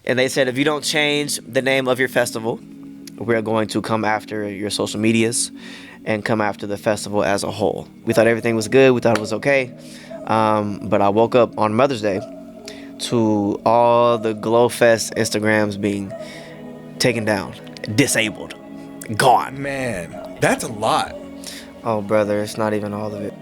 And they said, if you don't change the name of your festival, we're going to come after your social medias and come after the festival as a whole. We thought everything was good. We thought it was okay. But I woke up on Mother's Day to all the Glowfest Instagrams being taken down, disabled, gone. Man, that's a lot. Oh, brother, it's not even all of it.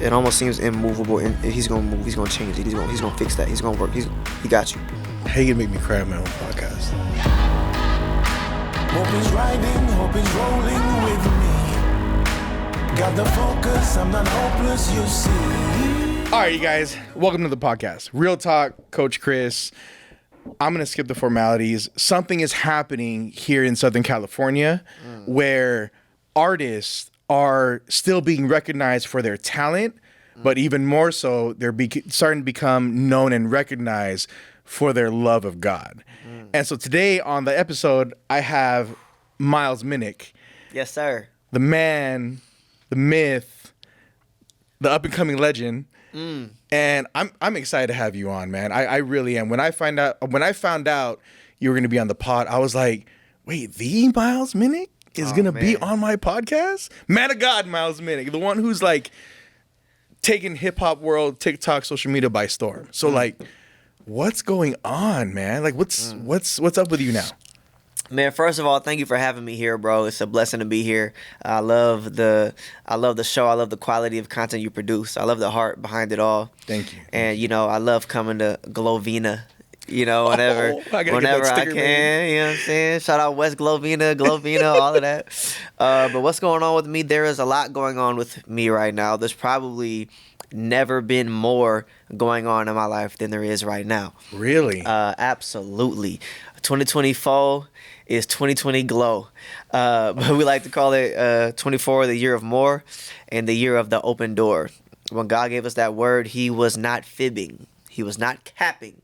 It almost seems immovable. And he's gonna move. He's gonna change it. He's gonna fix that. He's gonna work. He got you. How you gonna make me cry on my own podcast? Hope is riding, hope is rolling with me. Got the focus, I'm not hopeless, you see. All right, you guys, welcome to the podcast. Real talk, Coach Chris. I'm gonna skip the formalities. Something is happening here in Southern California where artists are still being recognized for their talent, but even more so, they're starting to become known and recognized for their love of God. And so today on the episode, I have Miles Minnick. Yes, sir. The man, the myth, the up-and-coming legend. And I'm excited to have you on, man. I really am. When I found out you were going to be on the pod, I was like, wait, the Miles Minnick is going to be on my podcast? Man of God, Miles Minnick, the one who's like taking hip-hop world, TikTok, social media by storm. So like, what's going on, man? Like, what's up with you now? Man, first of all, thank you for having me here, bro. It's a blessing to be here. I love the show. I love the quality of content you produce. I love the heart behind it all. Thank you. And I love coming to Glovina. Whenever I can, made. You know what I'm saying? Shout out West Glovina, all of that. But what's going on with me? There is a lot going on with me right now. There's probably never been more going on in my life than there is right now. Really? Absolutely. 2024 is 2020 glow. But we like to call it 24 the year of more and the year of the open door. When God gave us that word, he was not fibbing. He was not capping.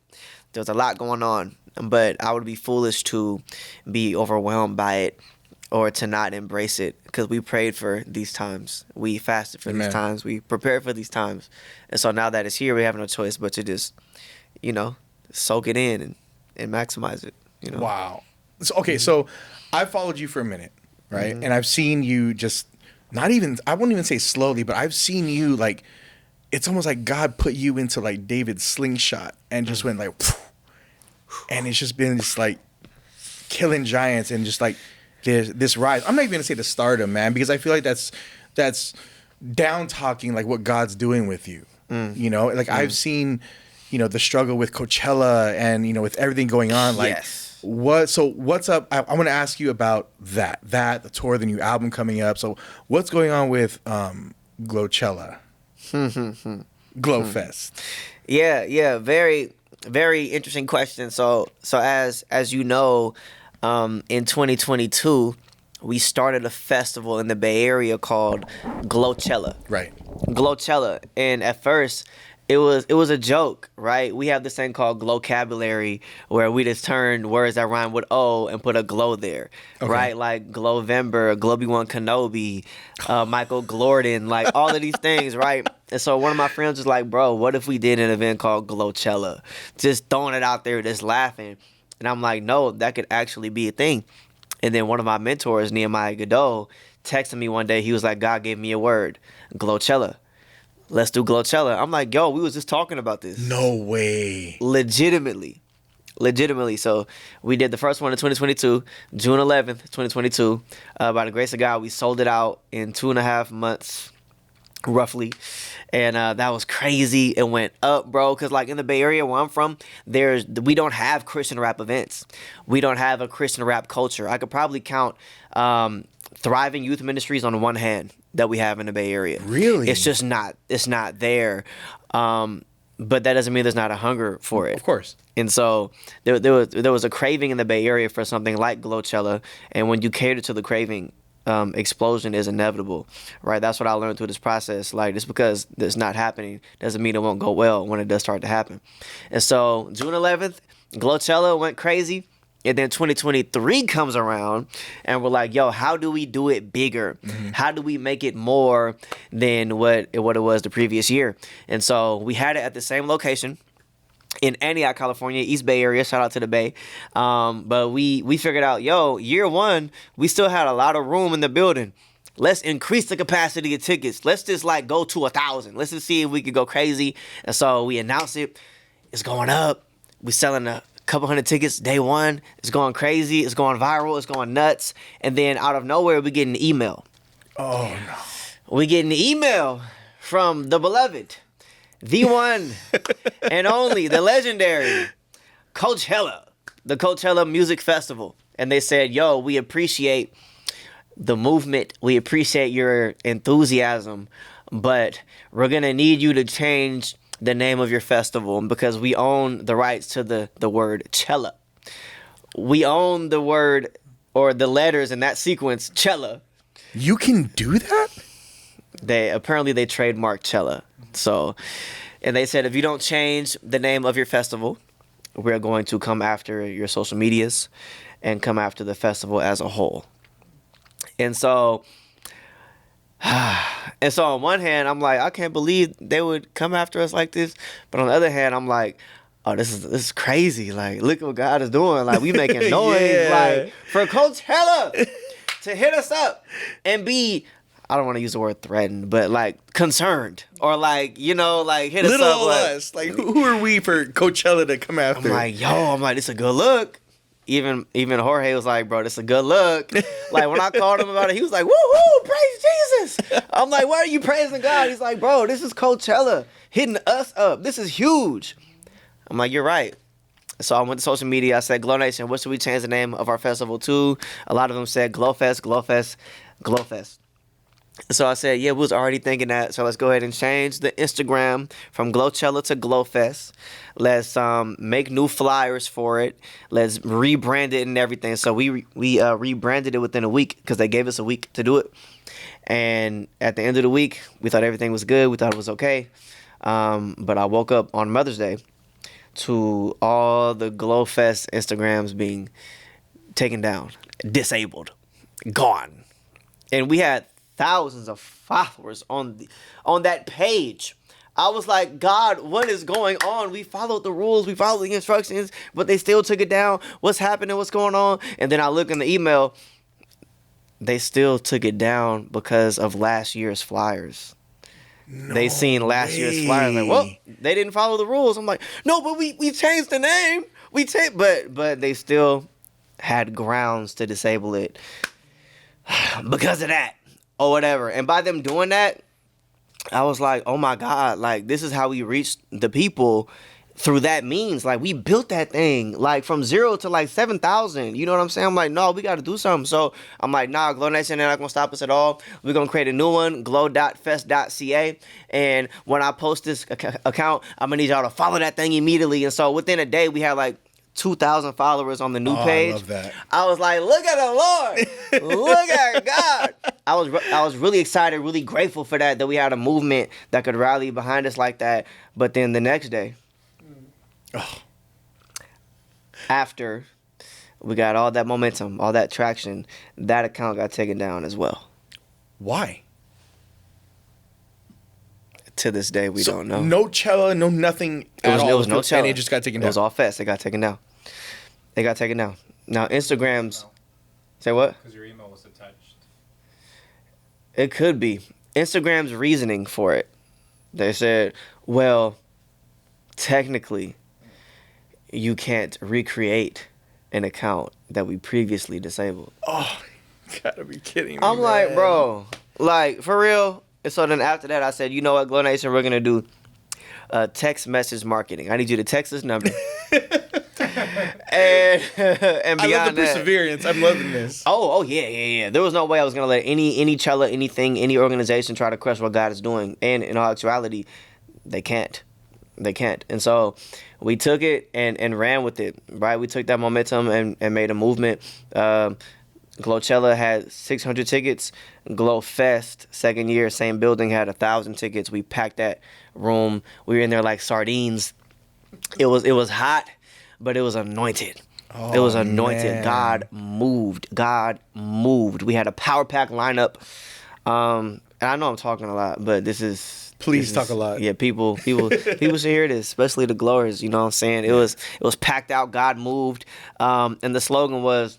There's a lot going on, but I would be foolish to be overwhelmed by it or to not embrace it, because we prayed for these times. We fasted for these times. We prepared for these times. And so now that it's here, we have no choice but to just, soak it in and maximize it. Wow. So I followed you for a minute, right? And I've seen you just I won't even say slowly, but I've seen you like, it's almost like God put you into like David's slingshot and just went like, and it's just been just like killing giants and just like this rise. I'm not even gonna say the stardom, man, because I feel like that's down talking like what God's doing with you. I've seen, the struggle with Coachella and with everything going on. Like, yes. What's up? I want to ask you about that the tour, the new album coming up. So what's going on with Glowchella? Glowfest. Yeah, very, very interesting question. So as you know, in 2022, we started a festival in the Bay Area called Glowchella. Right. Glowchella, and at first it was a joke, right? We have this thing called Glowcabulary, where we just turned words that rhyme with O and put a glow there, right? Like Glowvember, Globy-One Kenobi, Michael Glorden, like all of these things, right? And so one of my friends was like, bro, what if we did an event called Glowchella? Just throwing it out there, just laughing. And I'm like, no, that could actually be a thing. And then one of my mentors, Nehemiah Godot, texted me one day. He was like, God gave me a word, Glowchella. Let's do Glowchella. I'm like, yo, we was just talking about this. No way. Legitimately. So we did the first one in 2022, June 11th, 2022. By the grace of God, we sold it out in 2.5 months, roughly. And that was crazy. It went up, bro, because like in the Bay Area where I'm from, we don't have Christian rap events. We don't have a Christian rap culture. I could probably count thriving youth ministries on one hand that we have in the Bay Area. Really? It's not there. But that doesn't mean there's not a hunger for it. Of course. And so there was a craving in the Bay Area for something like Glowchella. And when you cater to the craving, explosion is inevitable, right? That's what I learned through this process. Like, just because it's not happening doesn't mean it won't go well when it does start to happen. And so June 11th, Glowchella went crazy. And then 2023 comes around and we're like, yo, how do we do it bigger? How do we make it more than what it was the previous year? And so we had it at the same location. in Antioch, California, East Bay area. Shout out to the Bay. But we figured out, year one, we still had a lot of room in the building. Let's increase the capacity of tickets. Let's just like go to 1,000. Let's just see if we could go crazy. And so we announced it. It's going up. We're selling a couple hundred tickets day one. It's going crazy. It's going viral. It's going nuts. And then out of nowhere, we get an email. Oh no. We get an email from the beloved, the one and only, the legendary Coachella, the Coachella Music Festival. And they said, we appreciate the movement. We appreciate your enthusiasm, but we're going to need you to change the name of your festival because we own the rights to the word Cella. We own the word or the letters in that sequence, Cella. You can do that? They trademarked Cella. So, and they said, if you don't change the name of your festival, we're going to come after your social medias and come after the festival as a whole. And so on one hand, I'm like, I can't believe they would come after us like this. But on the other hand, I'm like, oh, this is crazy. Like, look what God is doing. Like, we making noise. Yeah. Like, for Coachella to hit us up and be, I don't want to use the word threatened, but like concerned or like, hit us Little up. us. Like, who are we for Coachella to come after? I'm like, this a good look. Even Jorge was like, bro, this a good look. Like, when I called him about it, he was like, woo-hoo, praise Jesus. I'm like, why are you praising God? He's like, bro, this is Coachella hitting us up. This is huge. I'm like, you're right. So I went to social media. I said, Glow Nation, what should we change the name of our festival to? A lot of them said Glowfest, Glowfest, Glowfest. So I said, we was already thinking that. So let's go ahead and change the Instagram from Glowchella to Glowfest. Let's make new flyers for it. Let's rebrand it and everything. So we rebranded it within a week because they gave us a week to do it. And at the end of the week, we thought everything was good. We thought it was okay. But I woke up on Mother's Day to all the Glowfest Instagrams being taken down, disabled, gone. And we had thousands of followers on that page. I was like, God, what is going on? We followed the rules, we followed the instructions, but they still took it down. What's happening? What's going on? And then I look in the email, they still took it down because of last year's flyers. They seen last year's flyers, like, well, they didn't follow the rules. I'm like, no, but we changed the name. But they still had grounds to disable it because of that. Or whatever. And by them doing that, I was like, oh my God, like this is how we reached the people through that means. Like we built that thing like from 0 to like 7,000. You know what I'm saying? I'm like, no, we got to do something. So I'm like, nah, Glow Nation, they're not going to stop us at all. We're going to create a new one, glow.fest.ca. And when I post this account, I'm going to need y'all to follow that thing immediately. And so within a day, we had like 2,000 followers on the new page. I love that. I was like, look at the Lord. Look at God. I was really excited, really grateful for that we had a movement that could rally behind us like that. But then the next day, after we got all that momentum, all that traction, that account got taken down as well. Why? To this day, we don't know. No Cella, no nothing at all. It was no Cella. And it just got taken down. It was all fest. It got taken down. They got taken down. Now, Instagrams... Say what? Because your email was attached. It could be. Instagram's reasoning for it. They said, well, technically, you can't recreate an account that we previously disabled. Oh, you gotta be kidding me, I'm like, bro, like, for real? And so then after that, I said, you know what, Glow Nation, we're going to do text message marketing. I need you to text this number. and beyond I love the that, perseverance. I'm loving this. Oh, yeah. There was no way I was going to let any Cella, anything, any organization try to crush what God is doing. And in all actuality, they can't. They can't. And so we took it and ran with it, right? We took that momentum and made a movement. Glowchella had 600 tickets. Glowfest, second year, same building, had 1,000 tickets. We packed that room. We were in there like sardines. It was hot, but it was anointed. Oh, it was anointed. Man. God moved. We had a power pack lineup. And I know I'm talking a lot, but Please talk a lot. Yeah, people should hear this, especially the glowers. You know what I'm saying? It was packed out. God moved, and the slogan was,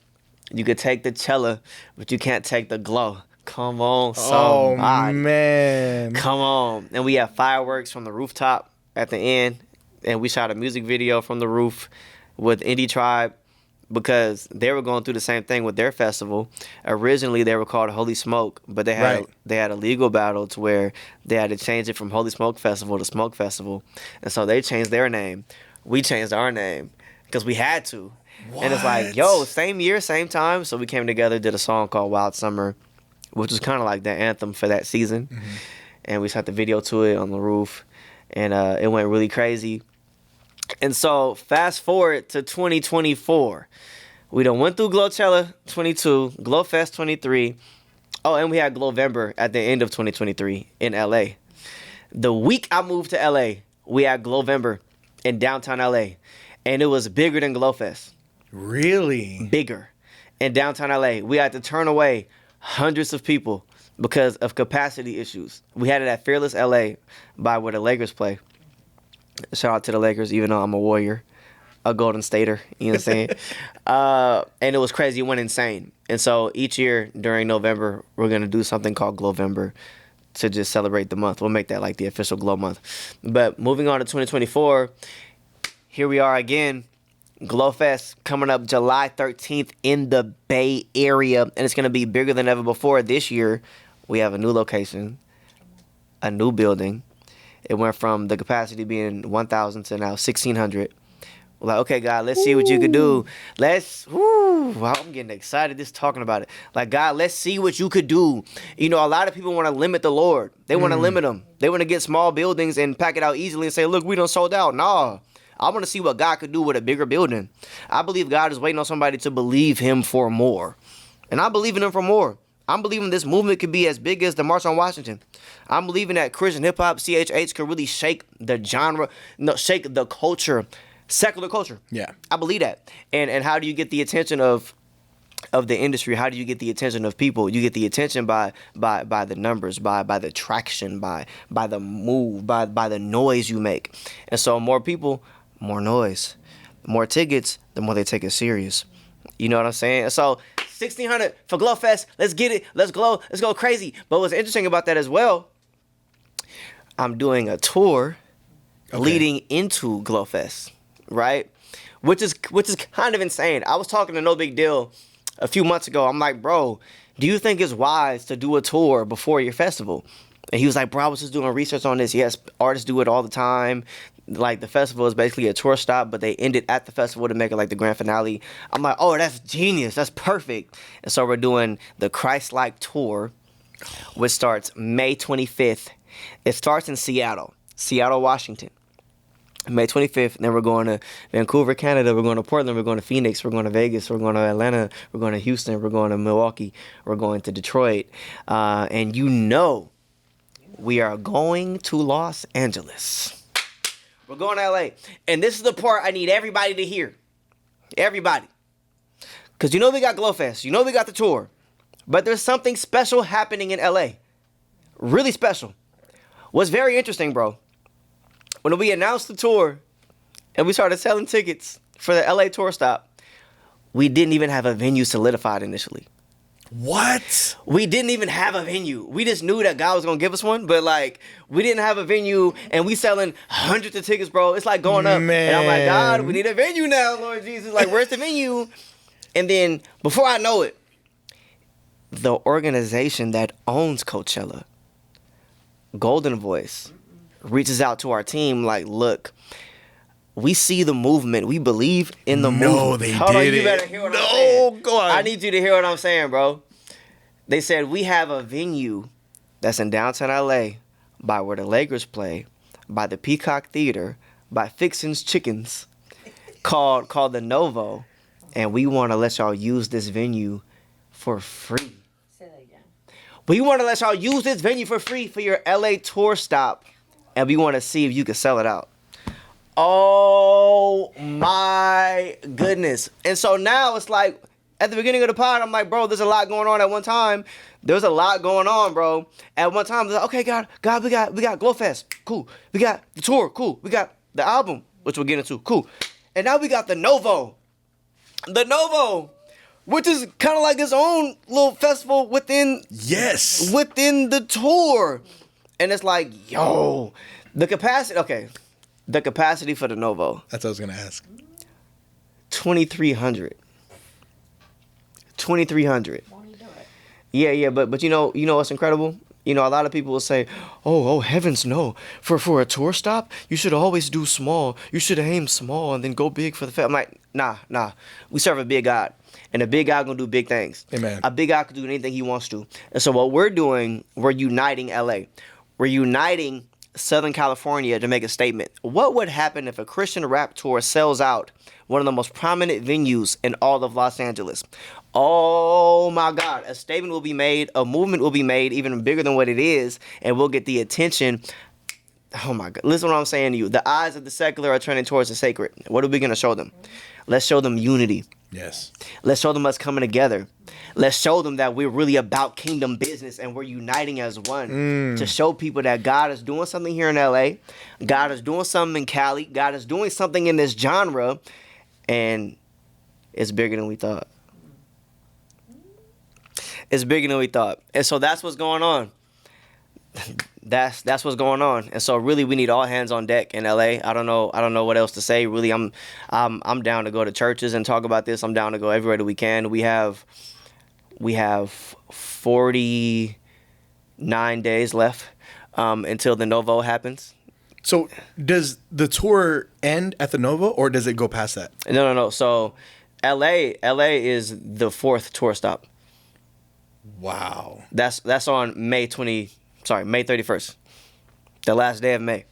"You could take the cello, but you can't take the glow." Come on, Oh somebody. man. Come on. And we had fireworks from the rooftop at the end, and we shot a music video from the roof with Indie Tribe, because they were going through the same thing with their festival. Originally, they were called Holy Smoke, but they had a legal battle to where they had to change it from Holy Smoke Festival to Smoke Festival, and so they changed their name. We changed our name because we had to. What? And it's like, yo, same year, same time. So we came together, did a song called Wild Summer, which was kind of like the anthem for that season. Mm-hmm. And we shot the video to it on the roof, and it went really crazy. And so fast forward to 2024. We done went through Glowchella 22, Glowfest 23. Oh, and we had Glowvember at the end of 2023 in LA. The week I moved to LA, we had Glowvember in downtown LA. And it was bigger than Glowfest. Really? Bigger. In downtown LA. We had to turn away hundreds of people because of capacity issues. We had it at Fearless LA by where the Lakers play. Shout out to the Lakers, even though I'm a Warrior, a Golden Stater, you know what I'm saying? And it was crazy. It went insane. And so each year during November, we're going to do something called Glowvember to just celebrate the month. We'll make that like the official Glow month. But moving on to 2024, here we are again. Glowfest coming up July 13th in the Bay Area. And it's going to be bigger than ever before. This year, we have a new location, a new building. It went from the capacity being 1,000 to now 1,600. We're like, okay, God, let's see what you could do. I'm getting excited just talking about it. Like, God, let's see what you could do. You know, a lot of people want to limit the Lord. They want to limit him. They want to get small buildings and pack it out easily and say, look, we done sold out. Nah, I want to see what God could do with a bigger building. I believe God is waiting on somebody to believe him for more. And I believe in him for more. I'm believing this movement could be as big as the March on Washington. I'm believing that Christian hip-hop, CHH, could really shake the genre, shake the culture, secular culture. Yeah. I believe that. And how do you get the attention of the industry? How do you get the attention of people? You get the attention by the numbers, by the traction, by the move, by the noise you make. And so more people, more noise. More tickets, the more they take it serious. You know what I'm saying? So 1,600 for Glowfest. Let's get it. Let's glow. Let's go crazy. But what's interesting about that as well, I'm doing a tour leading into Glowfest, right? Which is kind of insane. I was talking to No Big Deal a few months ago. I'm like, bro, do you think it's wise to do a tour before your festival? And he was like, bro, I was just doing research on this. Yes, artists do it all the time. Like, the festival is basically a tour stop, but they end it at the festival to make it like the grand finale. I'm like, oh, that's genius. That's perfect. And so we're doing the Christ-like tour, which starts May 25th. It starts in Seattle, Washington. May 25th, then we're going to Vancouver, Canada. We're going to Portland. We're going to Phoenix. We're going to Vegas. We're going to Atlanta. We're going to Houston. We're going to Milwaukee. We're going to Detroit. And you know we are going to Los Angeles. We're going to LA. And this is the part I need everybody to hear. Everybody. Because you know we got Glowfest. You know we got the tour. But there's something special happening in LA. Really special. What's very interesting, bro, when we announced the tour and we started selling tickets for the LA tour stop, we didn't even have a venue solidified initially. What? We didn't even have a venue. We just knew that God was going to give us one, but like, we didn't have a venue, and we selling hundreds of tickets, bro. It's like going up. Man. And I'm like, God, we need a venue now, Lord Jesus. Like, where's the venue? And then before I know it, the organization that owns Coachella, Golden Voice, reaches out to our team like, look, we see the movement. We believe in the movement. No, they Hold on, didn't. you better hear what I'm saying. No, go on. I need you to hear what I'm saying, bro. They said, we have a venue that's in downtown LA by where the Lakers play, by the Peacock Theater, by Fixin's Chickens, called the Novo, and we want to let y'all use this venue for free. Say that again. We want to let y'all use this venue for free for your LA tour stop, and we want to see if you can sell it out. Oh my goodness. And so now it's like, at the beginning of the pod, I'm like, bro, there's a lot going on at one time. There's a lot going on, bro. At one time, like, okay, God, we got Glowfest, cool. We got the tour, cool. We got the album, which we'll get into, cool. And now we got the Novo, which is kind of like its own little festival within the tour. And it's like, yo, the capacity for the Novo. That's what I was gonna ask. 2,300. 2,300. Won't he do it? Yeah, but you know what's incredible? You know, a lot of people will say, oh, heavens no. For a tour stop, you should always do small. You should aim small and then go big for the fest. I'm like, nah. We serve a big God. And a big God gonna do big things. Amen. A big God can do anything he wants to. And so what we're doing, we're uniting LA. We're uniting Southern California to make a statement. What would happen if a Christian rap tour sells out one of the most prominent venues in all of Los Angeles? Oh my God, a statement will be made, a movement will be made even bigger than what it is, and we'll get the attention. Oh my God, listen to what I'm saying to you. The eyes of the secular are turning towards the sacred. What are we going to show them? Let's show them unity. Yes. Let's show them us coming together. Let's show them that we're really about kingdom business and we're uniting as one to show people that God is doing something here in LA. God is doing something in Cali. God is doing something in this genre, and it's bigger than we thought. It's bigger than we thought. And so that's what's going on. That's what's going on. And so really we need all hands on deck in LA. I don't know what else to say. Really, I'm down to go to churches and talk about this. I'm down to go everywhere that we can. We have 49 days left until the Novo happens. So does the tour end at the Novo, or does it go past that? No. So LA is the fourth tour stop. Wow. That's on May 31st. The last day of May.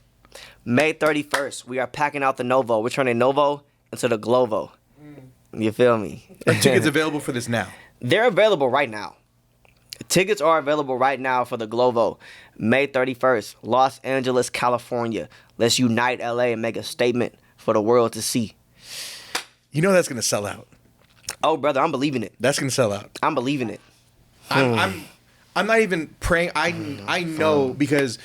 May 31st, we are packing out the Novo. We're turning Novo into the Glovo. You feel me? Are tickets available for this now? They're available right now. Tickets are available right now for the Glovo. May 31st, Los Angeles, California. Let's unite LA and make a statement for the world to see. You know that's going to sell out. Oh, brother, I'm believing it. That's going to sell out. I'm believing it. I'm not even praying. I know, because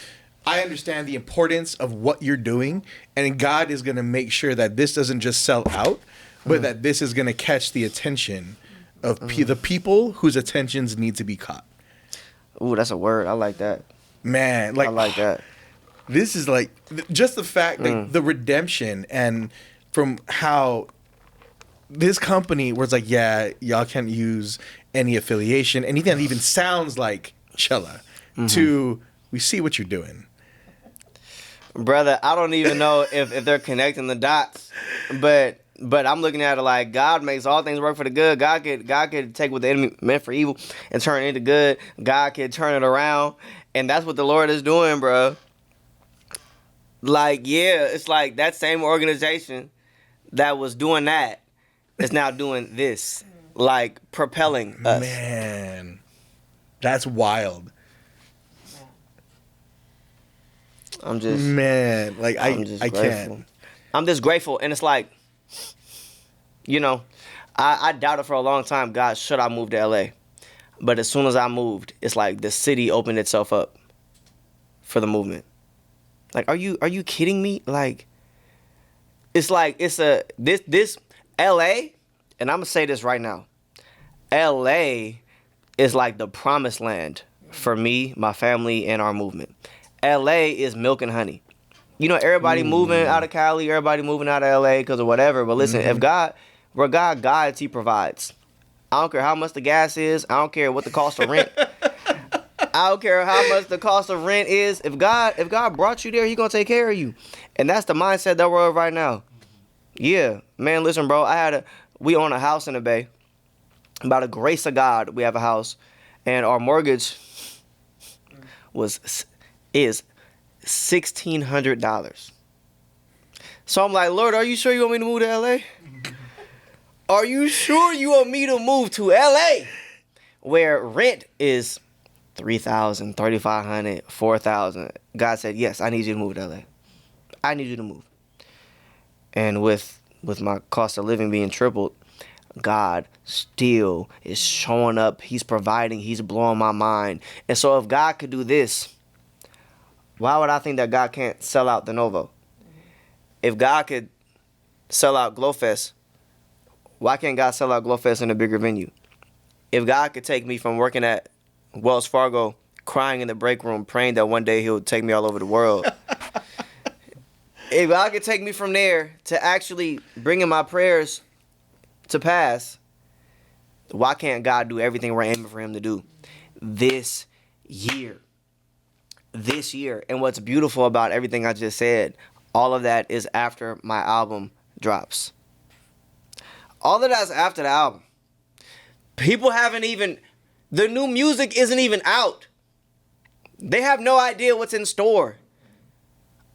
I understand the importance of what you're doing, and God is going to make sure that this doesn't just sell out, but that this is going to catch the attention of the people whose attentions need to be caught. Ooh, that's a word. I like that. Man, like, I like that. This is like just the fact, like the redemption, and from how this company was like, yeah, y'all can't use any affiliation, anything that even sounds like Chella, to we see what you're doing. Brother, I don't even know if they're connecting the dots, but I'm looking at it like God makes all things work for the good. God could take what the enemy meant for evil and turn it into good. God could turn it around, and that's what the Lord is doing, bro. Like, yeah, it's like that same organization that was doing that is now doing this, like propelling us. Man, that's wild. I'm just I can't. I'm just grateful, and it's like, you know, I doubted for a long time, God, should I move to LA? But as soon as I moved, it's like the city opened itself up for the movement. Like, are you kidding me? Like, it's like this LA, and I'm gonna say this right now. LA is like the promised land for me, my family, and our movement. LA is milk and honey. You know, everybody moving out of Cali, everybody moving out of LA because of whatever. But listen, if God, where God guides, He provides. I don't care how much the gas is. I don't care what the cost of rent. I don't care how much the cost of rent is. If God brought you there, He gonna take care of you. And that's the mindset that we're in right now. Yeah, man, listen, bro. We own a house in the Bay. By the grace of God, we have a house, and our mortgage is $1,600. So I'm like, Lord, are you sure you want me to move to LA? Are you sure you want me to move to LA, where rent is $3,000, $3,500, $4,000? God said, yes, I need you to move to LA. I need you to move. And with my cost of living being tripled, God still is showing up. He's providing. He's blowing my mind. And so if God could do this, why would I think that God can't sell out the Novo? If God could sell out Glowfest, why can't God sell out Glowfest in a bigger venue? If God could take me from working at Wells Fargo, crying in the break room, praying that one day he'll take me all over the world. If God could take me from there to actually bringing my prayers to pass, why can't God do everything we're aiming for him to do this year? This year. And what's beautiful about everything I just said, all of that is after my album drops. All of that's after the album. People haven't even, the new music isn't even out. They have no idea what's in store.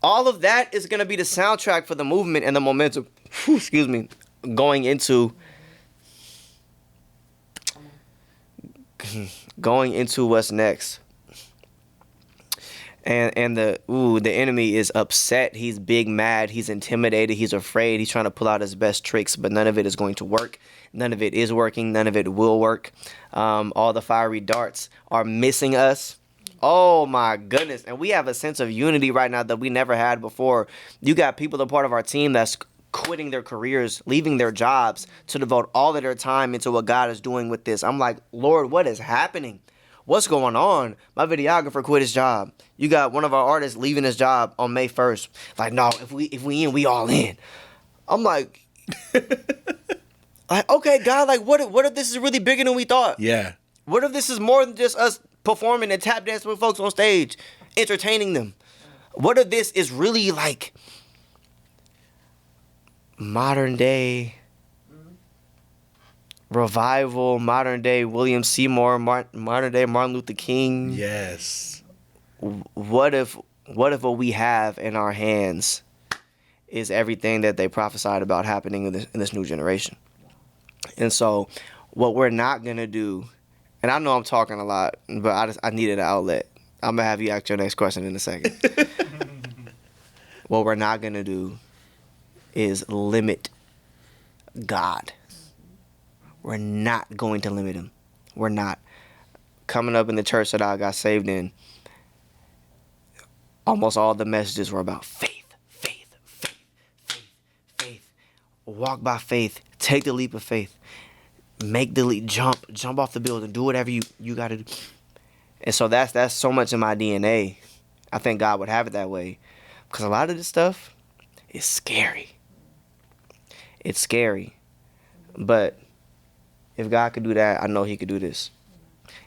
All of that is going to be the soundtrack for the movement and the momentum, excuse me, going into what's next. And the enemy is upset. He's big mad. He's intimidated. He's afraid. He's trying to pull out his best tricks, but none of it is going to work. None of it is working. None of it will work. All the fiery darts are missing us. Oh my goodness. And we have a sense of unity right now that we never had before. You got people that are part of our team that's quitting their careers, leaving their jobs to devote all of their time into what God is doing with this. I'm like, Lord, what is happening? What's going on? My videographer quit his job. You got one of our artists leaving his job on May 1st. Like, no, if we in, we all in. I'm like, okay, God, like, what if this is really bigger than we thought? Yeah. What if this is more than just us performing and tap dancing with folks on stage, entertaining them? What if this is really like modern day revival, modern day William Seymour, modern day Martin Luther King? Yes. What if what we have in our hands is everything that they prophesied about happening in this new generation? And so what we're not going to do, and I know I'm talking a lot, but I needed an outlet. I'm going to have you ask your next question in a second. What we're not going to do is limit God. We're not going to limit him. We're not. Coming up in the church that I got saved in, almost all the messages were about faith, faith, faith, faith, faith. Walk by faith. Take the leap of faith. Make the leap. Jump off the building. Do whatever you got to do. And so that's so much in my DNA. I think God would have it that way. Because a lot of this stuff is scary. It's scary. But if God could do that, I know he could do this.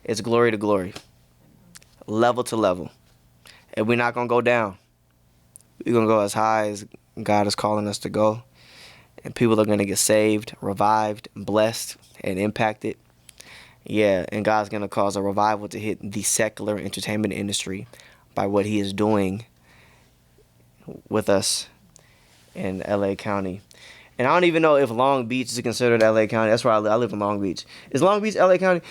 It's glory to glory. Level to level. And we're not going to go down. We're going to go as high as God is calling us to go. And people are going to get saved, revived, blessed, and impacted. Yeah, and God's going to cause a revival to hit the secular entertainment industry by what he is doing with us in L.A. County. And I don't even know if Long Beach is considered L.A. County. That's where I live. I live in Long Beach. Is Long Beach L.A. County?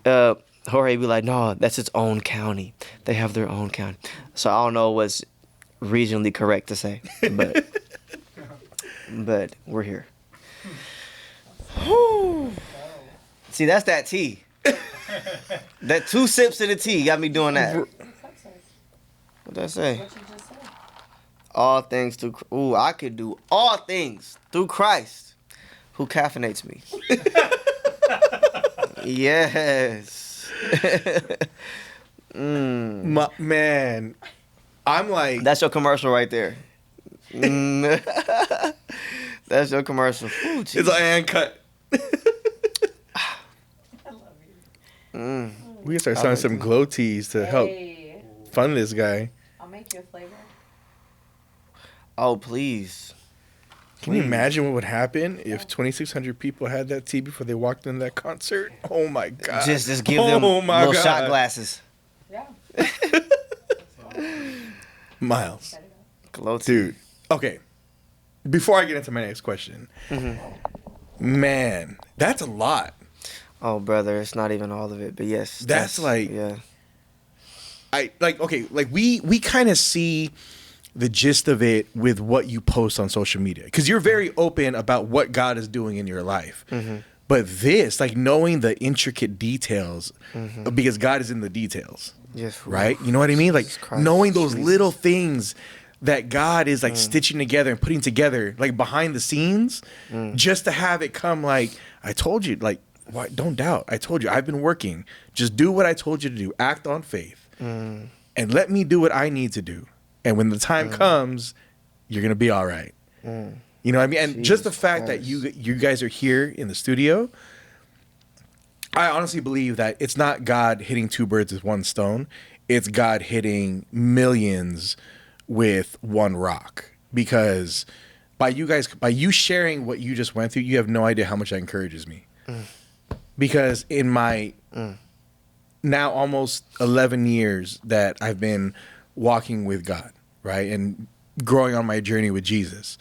Jorge be like, no, that's its own county. They have their own county. So I don't know what's regionally correct to say, but we're here. See, that's that tea. That 2 sips of the tea got me doing that. What'd I say? What you just said. All things through. Ooh, I could do all things through Christ, who caffeinates me. Yes. Man, I'm like... That's your commercial right there. That's your commercial. Ooh, it's a hand cut. I love you. We can start selling some glow teas to help fund this guy. I'll make you a flavor. Oh, please. Can you imagine what would happen if 2,600 people had that tea before they walked in that concert? Oh my God. Just give them little shot glasses. Yeah. Miles. Glow tea. Dude. Okay. Before I get into my next question. Man, that's a lot. Oh, brother, it's not even all of it, but yes. That's like... Yeah. We kind of see the gist of it with what you post on social media, because you're very open about what God is doing in your life. But this, like knowing the intricate details, because God is in the details. Yes. Right? You know what I mean? Like Jesus Christ, knowing those Jesus. little things that God is like stitching together and putting together, like behind the scenes, just to have it come like, I told you, like, why, don't doubt. I told you, I've been working. Just do what I told you to do. Act on faith. And let me do what I need to do. And when the time comes, you're going to be all right. You know what I mean? And just the Jesus fact that Christ. you guys are here in the studio, I honestly believe that it's not God hitting two birds with one stone. It's God hitting millions with one rock. Because by you sharing what you just went through, you have no idea how much that encourages me. Because in my now almost 11 years that I've been walking with God, right, and growing on my journey with Jesus,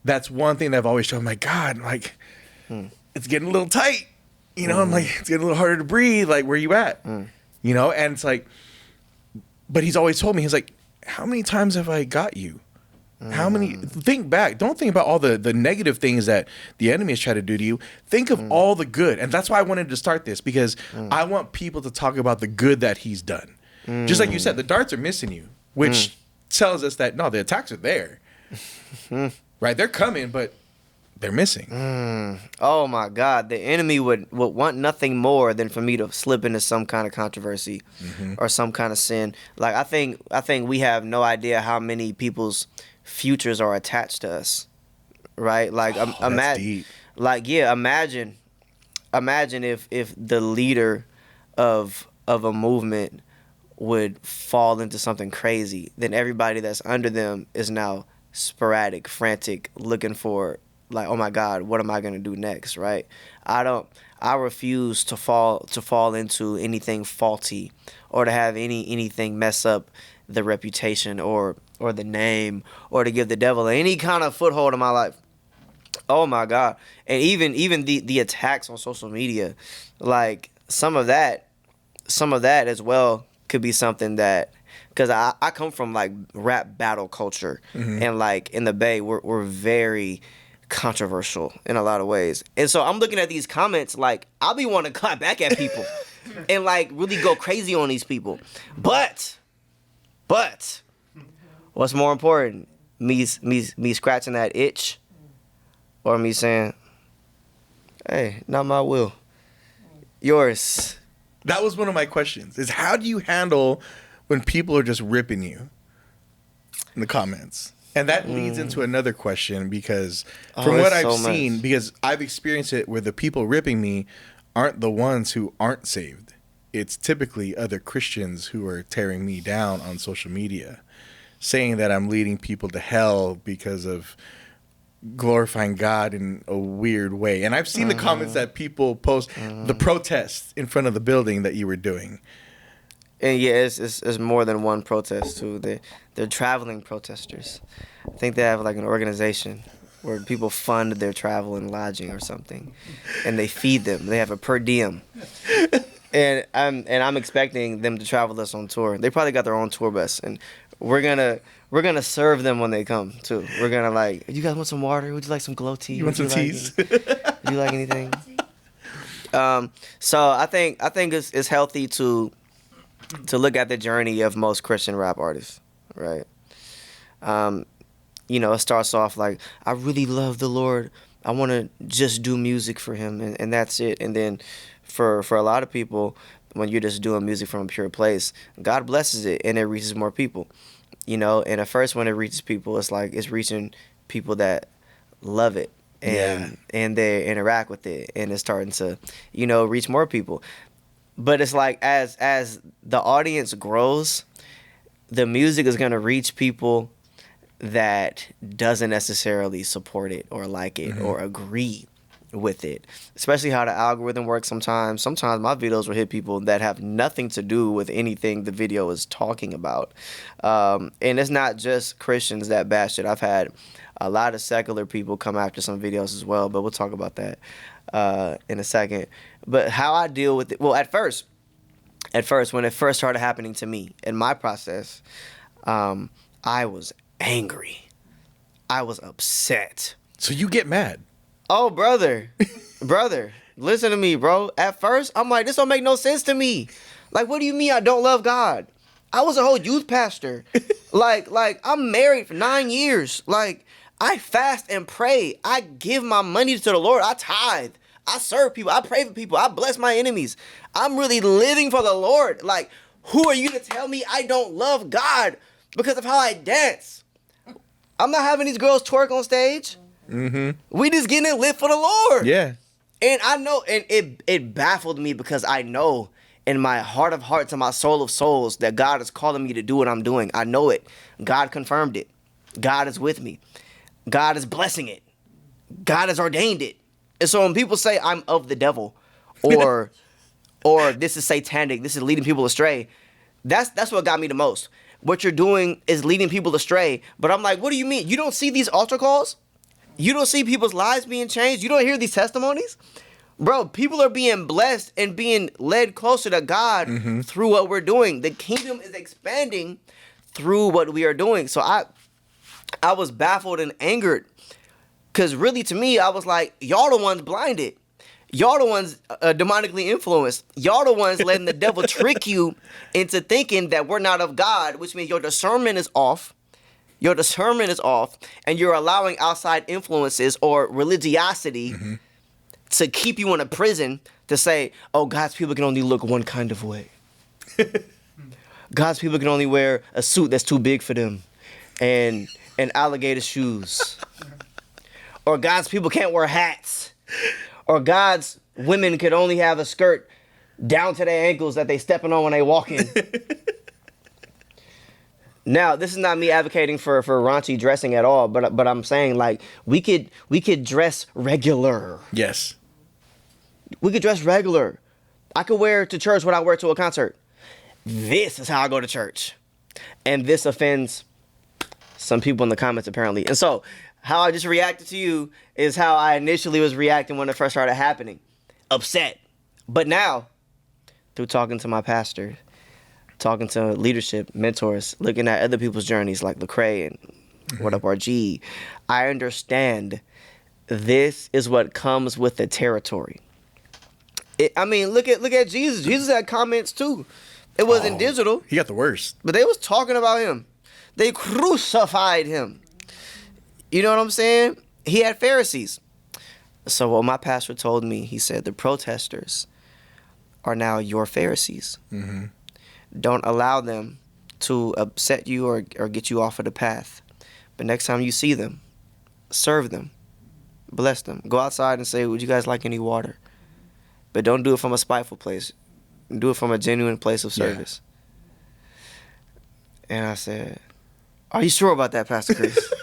that's one thing that I've always shown. My God, like, it's getting a little tight. You know, I'm like, it's getting a little harder to breathe. Like, where you at? You know, and it's like, but he's always told me, he's like, how many times have I got you? How many? Think back. Don't think about all the negative things that the enemy has tried to do to you. Think of all the good. And that's why I wanted to start this, because I want people to talk about the good that he's done. Just like you said, the darts are missing you, which tells us that, no, the attacks are there. Right? They're coming, but they're missing. Oh my God, the enemy would want nothing more than for me to slip into some kind of controversy or some kind of sin. Like I think we have no idea how many people's futures are attached to us, right? Like imagine, imagine if the leader of a movement would fall into something crazy, then everybody that's under them is now sporadic, frantic, looking for, like, oh my God, what am I gonna do next, right? I refuse to fall into anything faulty or to have anything mess up the reputation or the name or to give the devil any kind of foothold in my life. Oh my God. And even the attacks on social media, like some of that as well could be something that, because I come from like rap battle culture, and like in the Bay we're very controversial in a lot of ways. And so I'm looking at these comments like I'll be wanting to clap back at people and like really go crazy on these people. But what's more important? Me scratching that itch, or me saying, hey, not my will, yours. That was one of my questions, is how do you handle when people are just ripping you in the comments? And that leads into another question, because from what I've seen, because I've experienced it where the people ripping me aren't the ones who aren't saved. It's typically other Christians who are tearing me down on social media, saying that I'm leading people to hell because of glorifying God in a weird way. And I've seen the comments that people post, the protests in front of the building that you were doing. And yeah, it's more than one protest too. They're traveling protesters. I think they have like an organization where people fund their travel and lodging or something, and they feed them. They have a per diem, and I'm expecting them to travel us on tour. They probably got their own tour bus, and we're gonna serve them when they come too. We're gonna like, you guys want some water? Would you like some glow tea? You want some teas? Would you like anything? So I think it's healthy to look at the journey of most Christian rap artists, right? You know, it starts off like, I really love the Lord. I want to just do music for him, and that's it. And then for a lot of people, when you're just doing music from a pure place, God blesses it and it reaches more people. You know, and at first when it reaches people, it's like it's reaching people that love it and they interact with it, and it's starting to, you know, reach more people. But it's like as the audience grows, the music is going to reach people that doesn't necessarily support it or like it or agree with it. Especially how the algorithm works sometimes. Sometimes my videos will hit people that have nothing to do with anything the video is talking about. And it's not just Christians that bash it. I've had a lot of secular people come after some videos as well, but we'll talk about that in a second. But how I deal with it, well, at first, when it first started happening to me in my process, I was angry. I was upset. So you get mad? Oh, brother, listen to me, bro. At first, I'm like, this don't make no sense to me. Like, what do you mean I don't love God? I was a whole youth pastor. like I'm married for 9 years. Like, I fast and pray. I give my money to the Lord. I tithe. I serve people. I pray for people. I bless my enemies. I'm really living for the Lord. Like, who are you to tell me I don't love God because of how I dance? I'm not having these girls twerk on stage. Mm-hmm. We just getting it lit for the Lord. Yeah. And I know, and it baffled me because I know in my heart of hearts and my soul of souls that God is calling me to do what I'm doing. I know it. God confirmed it. God is with me. God is blessing it. God has ordained it. And so when people say I'm of the devil or this is satanic, this is leading people astray, that's what got me the most. What you're doing is leading people astray. But I'm like, what do you mean? You don't see these altar calls? You don't see people's lives being changed? You don't hear these testimonies? Bro, people are being blessed and being led closer to God through what we're doing. The kingdom is expanding through what we are doing. So I was baffled and angered because really to me, I was like, y'all the ones blinded. Y'all the ones demonically influenced. Y'all the ones letting the devil trick you into thinking that we're not of God, which means your discernment is off. Your discernment is off, and you're allowing outside influences or religiosity to keep you in a prison to say, oh, God's people can only look one kind of way. God's people can only wear a suit that's too big for them and alligator shoes. Or God's people can't wear hats. Or God's women could only have a skirt down to their ankles that they stepping on when they walking. Now, this is not me advocating for raunchy dressing at all, but I'm saying like we could dress regular. Yes. We could dress regular. I could wear to church what I wear to a concert. This is how I go to church. And this offends some people in the comments apparently. And so how I just reacted to you is how I initially was reacting when it first started happening. Upset. But now, through talking to my pastor, talking to leadership, mentors, looking at other people's journeys like Lecrae and What Up RG, I understand this is what comes with the territory. Look at Jesus. Jesus had comments too. It wasn't digital. He got the worst. But they was talking about him. They crucified him. You know what I'm saying? He had Pharisees. So what my pastor told me, he said, the protesters are now your Pharisees. Mm-hmm. Don't allow them to upset you or get you off of the path. But next time you see them, serve them. Bless them. Go outside and say, would you guys like any water? But don't do it from a spiteful place. Do it from a genuine place of service. Yeah. And I said, are you sure about that, Pastor Chris?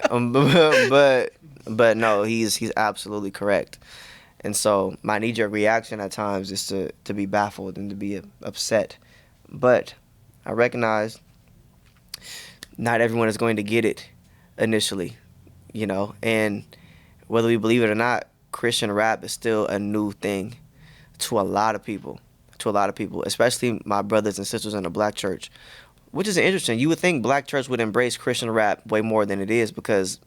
But no, he's absolutely correct. And so my knee-jerk reaction at times is to be baffled and to be upset. But I recognize not everyone is going to get it initially, you know. And whether we believe it or not, Christian rap is still a new thing to a lot of people, especially my brothers and sisters in the black church, which is interesting. You would think black church would embrace Christian rap way more than it is because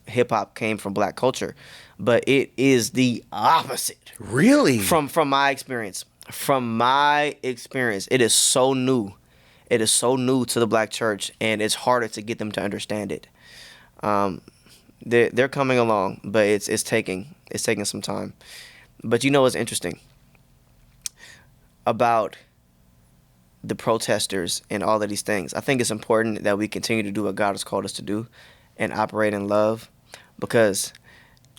hip-hop came from black culture. But it is the opposite. Really? From my experience. It is so new. It is so new to the black church, and it's harder to get them to understand it. They're coming along, but it's taking some time. But you know what's interesting about the protesters and all of these things? I think it's important that we continue to do what God has called us to do and operate in love, because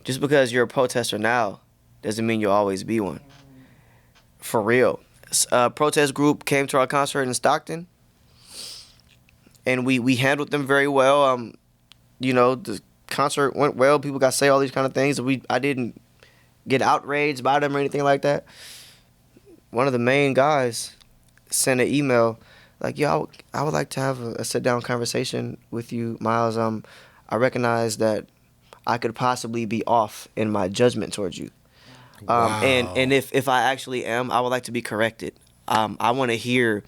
just because you're a protester now doesn't mean you'll always be one. For real. A protest group came to our concert in Stockton, and we handled them very well. You know, the concert went well. People got to say all these kind of things. I didn't get outraged by them or anything like that. One of the main guys sent an email like, yo, I would like to have a sit-down conversation with you, Miles. I recognize that I could possibly be off in my judgment towards you. Wow. And if I actually am, I would like to be corrected. I want to hear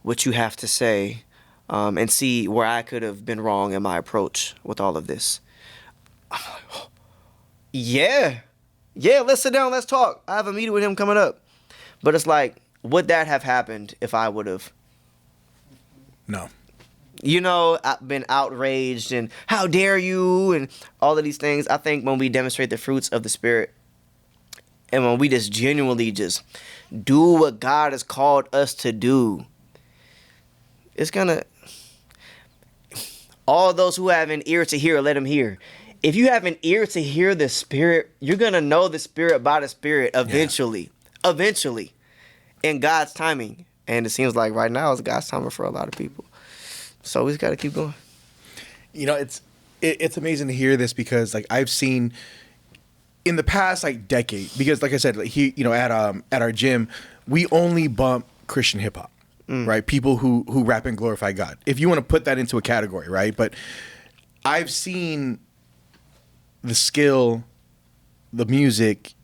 what you have to say and see where I could have been wrong in my approach with all of this. I'm like, Yeah. Yeah, let's sit down, let's talk. I have a meeting with him coming up. But it's like, would that have happened if I would have, No. Been outraged and how dare you and all of these things? I think when we demonstrate the fruits of the Spirit and when we just genuinely just do what God has called us to do, it's gonna, all those who have an ear to hear, let them hear. If you have an ear to hear the Spirit, you're gonna know the Spirit by the Spirit eventually. Yeah. Eventually. In God's timing. And it seems like right now it's God's timing for a lot of people. So we just got to keep going. It's amazing to hear this because like I've seen in the past like decade, because like I said, like, at our gym, we only bump Christian hip hop, right? People who rap and glorify God. If you want to put that into a category, right? But I've seen the skill, the music,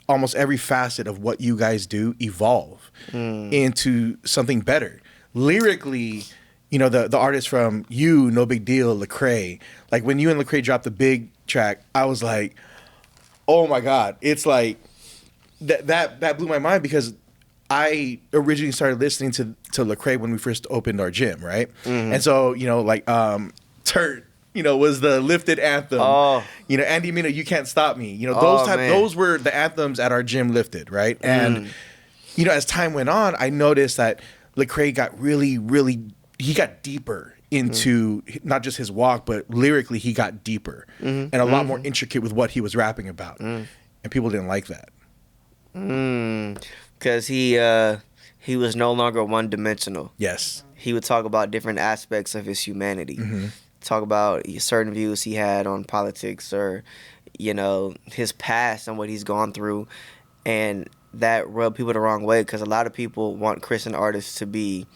almost every facet of what you guys do evolve into something better. Lyrically, the artists from you, No Big Deal, Lecrae, like when you and Lecrae dropped the big track, I was like, oh my God. It's like that blew my mind because I originally started listening to Lecrae when we first opened our gym, right? And so, Turt, was the lifted anthem. Oh. Andy Mina, You Can't Stop Me. Those were the anthems at our gym lifted, right? And as time went on, I noticed that Lecrae got really he got deeper into not just his walk, but lyrically he got deeper and a lot more intricate with what he was rapping about. And people didn't like that. Because he was no longer one-dimensional. Yes. He would talk about different aspects of his humanity. Talk about certain views he had on politics or, his past and what he's gone through. And that rubbed people the wrong way because a lot of people want Christian artists to be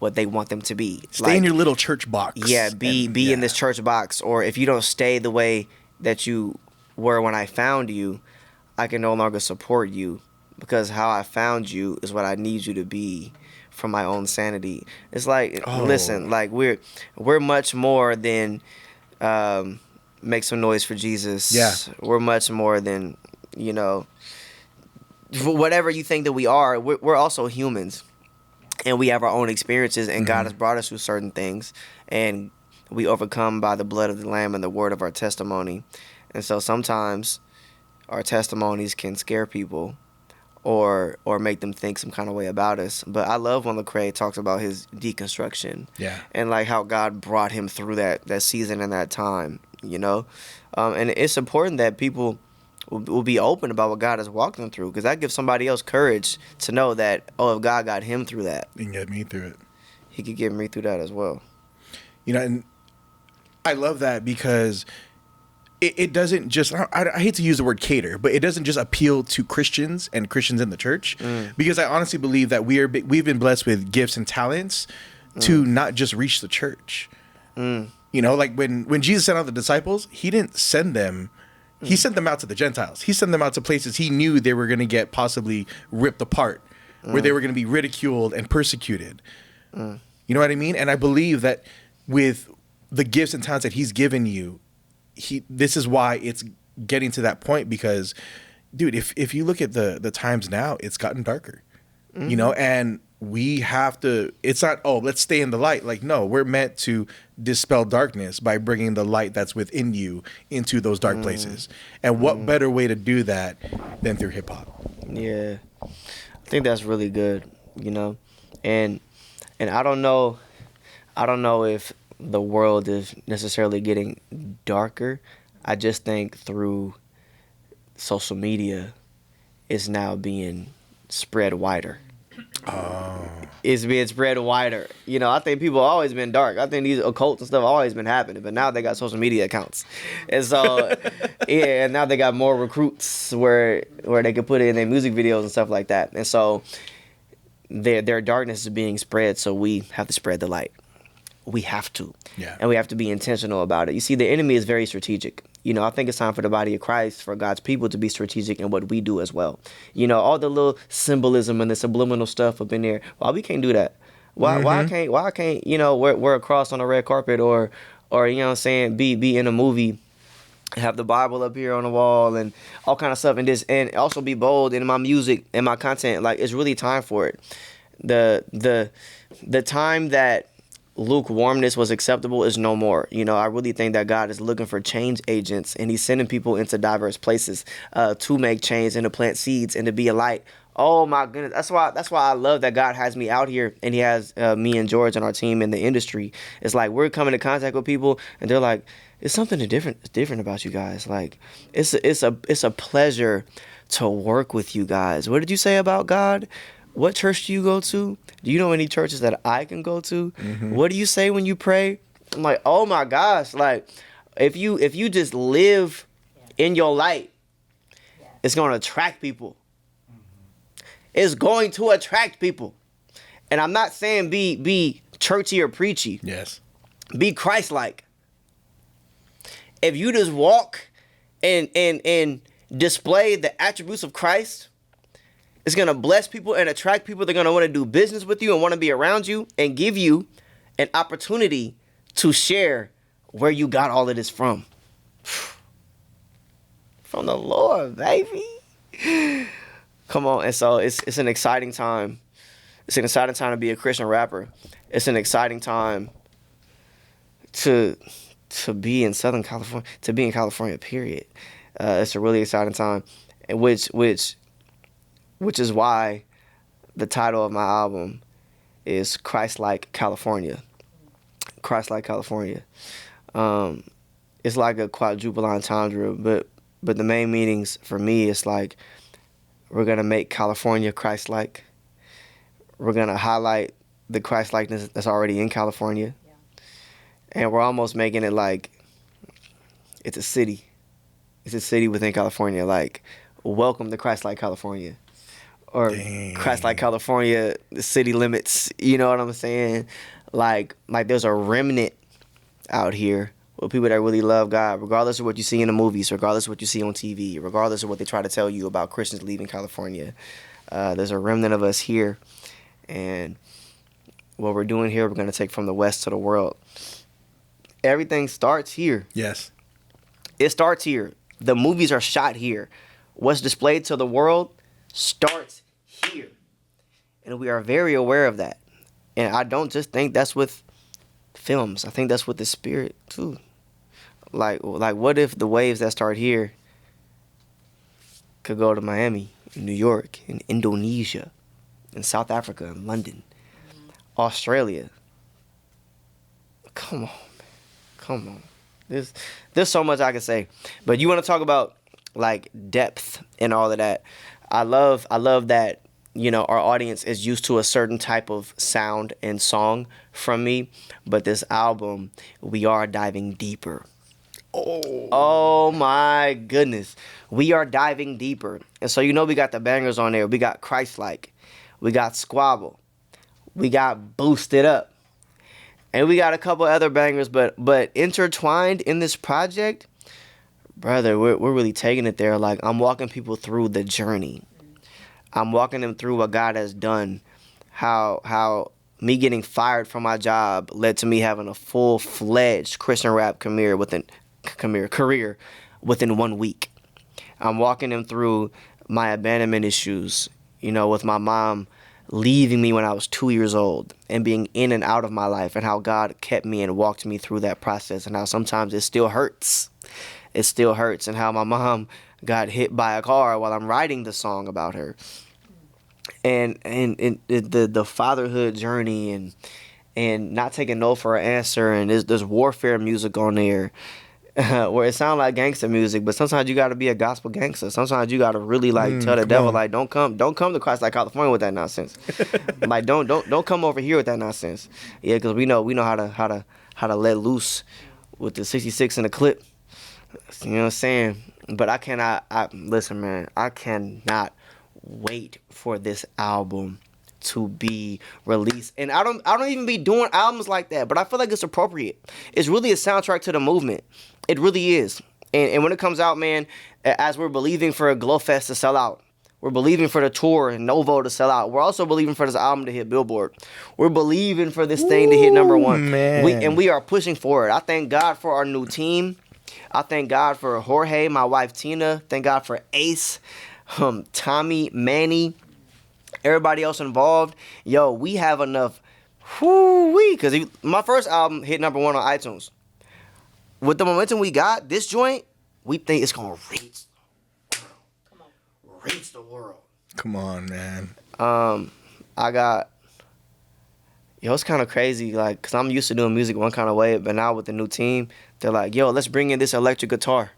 what they want them to be. Stay in your little church box. Yeah, be in this church box. Or if you don't stay the way that you were when I found you, I can no longer support you because how I found you is what I need you to be for my own sanity. It's like, listen, like we're much more than make some noise for Jesus. Yeah. We're much more than, whatever you think that we are. We're also humans. And we have our own experiences, and God has brought us through certain things, and we overcome by the blood of the Lamb and the word of our testimony. And so sometimes our testimonies can scare people or make them think some kind of way about us. But I love when Lecrae talks about his deconstruction and like how God brought him through that season and that time, And it's important that people will be open about what God has walked them through because that gives somebody else courage to know that, if God got him through that, He can get me through it. He could get me through that as well. And I love that because it doesn't just, I hate to use the word cater, but it doesn't just appeal to Christians and Christians in the church because I honestly believe that we've been blessed with gifts and talents to not just reach the church. Like when Jesus sent out the disciples, He didn't send them. He sent them out to the Gentiles. He sent them out to places He knew they were going to get possibly ripped apart, where they were going to be ridiculed and persecuted. You know what I mean? And I believe that with the gifts and talents that He's given you, this is why it's getting to that point because, dude, if you look at the times now, it's gotten darker, and we have to, it's not, let's stay in the light. Like, no, we're meant to dispel darkness by bringing the light that's within you into those dark places. And what better way to do that than through hip hop? Yeah. I think that's really good, and I don't know if the world is necessarily getting darker. I just think through social media it's now being spread wider. Oh. It's being spread wider. I think people have always been dark. I think these occults and stuff have always been happening, but now they got social media accounts. And so, and now they got more recruits where they can put it in their music videos and stuff like that. And so their darkness is being spread, so we have to spread the light. We have to. Yeah. And we have to be intentional about it. You see, the enemy is very strategic. I think it's time for the body of Christ, for God's people to be strategic in what we do as well. All the little symbolism and the subliminal stuff up in there. Why we can't do that? Why can't wear a cross on a red carpet or be in a movie have the Bible up here on the wall and all kind of stuff, and also be bold in my music and my content. Like, it's really time for it. The time that lukewarmness was acceptable is no more. I really think that God is looking for change agents, and he's sending people into diverse places to make change and to plant seeds and to be a light. Oh my goodness. That's why I love that God has me out here, and he has me and George and our team in the industry. It's like we're coming in contact with people and they're like, it's something different about you guys. Like, it's a pleasure to work with you guys. What did you say about God? What church do you go to? Do you know any churches that I can go to? Mm-hmm. What do you say when you pray? I'm like, oh my gosh. Like, if you just live in your light, it's going to attract people. It's going to attract people. And I'm not saying be churchy or preachy. Yes. Be Christ-like. If you just walk and display the attributes of Christ, it's going to bless people and attract people. They're going to want to do business with you and want to be around you and give you an opportunity to share where you got all of this from. From the Lord, baby. Come on. And so it's an exciting time. It's an exciting time to be a Christian rapper. It's an exciting time to be in Southern California, to be in California, period. It's a really exciting time, which is why the title of my album is Christ-like California. Christ-like California. It's like a quadruple entendre, but the main meanings for me is like, we're gonna make California Christ-like. We're gonna highlight the Christ-likeness that's already in California. Yeah. And we're almost making it like it's a city. It's a city within California. Like, welcome to Christ-like California. Or Dang. Christ-like California, the city limits. You know what I'm saying? Like there's a remnant out here with people that really love God, regardless of what you see in the movies, regardless of what you see on TV, regardless of what they try to tell you about Christians leaving California. There's a remnant of us here. And what we're doing here, we're going to take from the West to the world. Everything starts here. Yes. It starts here. The movies are shot here. What's displayed to the world starts here. And we are very aware of that. And I don't just think that's with films. I think that's with the spirit, too. Like what if the waves that start here could go to Miami, New York, and Indonesia, in South Africa, and London, Australia. Come on, man. Come on. There's so much I can say. But you want to talk about like depth and all of that. I love that, our audience is used to a certain type of sound and song from me. But this album, we are diving deeper. Oh my goodness. We are diving deeper. And so we got the bangers on there. We got Christ-like. We got Squabble. We got Boosted Up. And we got a couple other bangers, but intertwined in this project, brother, we're really taking it there. Like, I'm walking people through the journey. I'm walking them through what God has done. How me getting fired from my job led to me having a full-fledged Christian rap career within 1 week. I'm walking them through my abandonment issues, with my mom leaving me when I was 2 years old and being in and out of my life, and how God kept me and walked me through that process, and how sometimes it still hurts. It still hurts, and how my mom got hit by a car while I'm writing the song about her. And the fatherhood journey and not taking no for an answer, and there's warfare music on there. Where it sounds like gangster music, but sometimes you got to be a gospel gangster. Sometimes you got to really tell the devil, like, don't come to Christ-like California with that nonsense. Like, don't come over here with that nonsense. Yeah, because we know how to let loose with the 66 in the clip. You know what I'm saying? But listen, man, I cannot wait for this album to be released. And I don't even be doing albums like that, but I feel like it's appropriate. It's really a soundtrack to the movement. It really is. And when it comes out, man, as we're believing for a Glow Fest to sell out, we're believing for the tour and Novo to sell out. We're also believing for this album to hit Billboard. We're believing for this thing to hit #1. Man. We are pushing for it. I thank God for our new team. I thank God for Jorge, my wife Tina. Thank God for Ace, Tommy, Manny, everybody else involved. Yo, we have enough. Whoo-wee. Because my first album hit #1 on iTunes. With the momentum we got, this joint, we think it's going to reach the world. Come on, man. It's kind of crazy, like, because I'm used to doing music one kind of way, but now with the new team, they're like, yo, let's bring in this electric guitar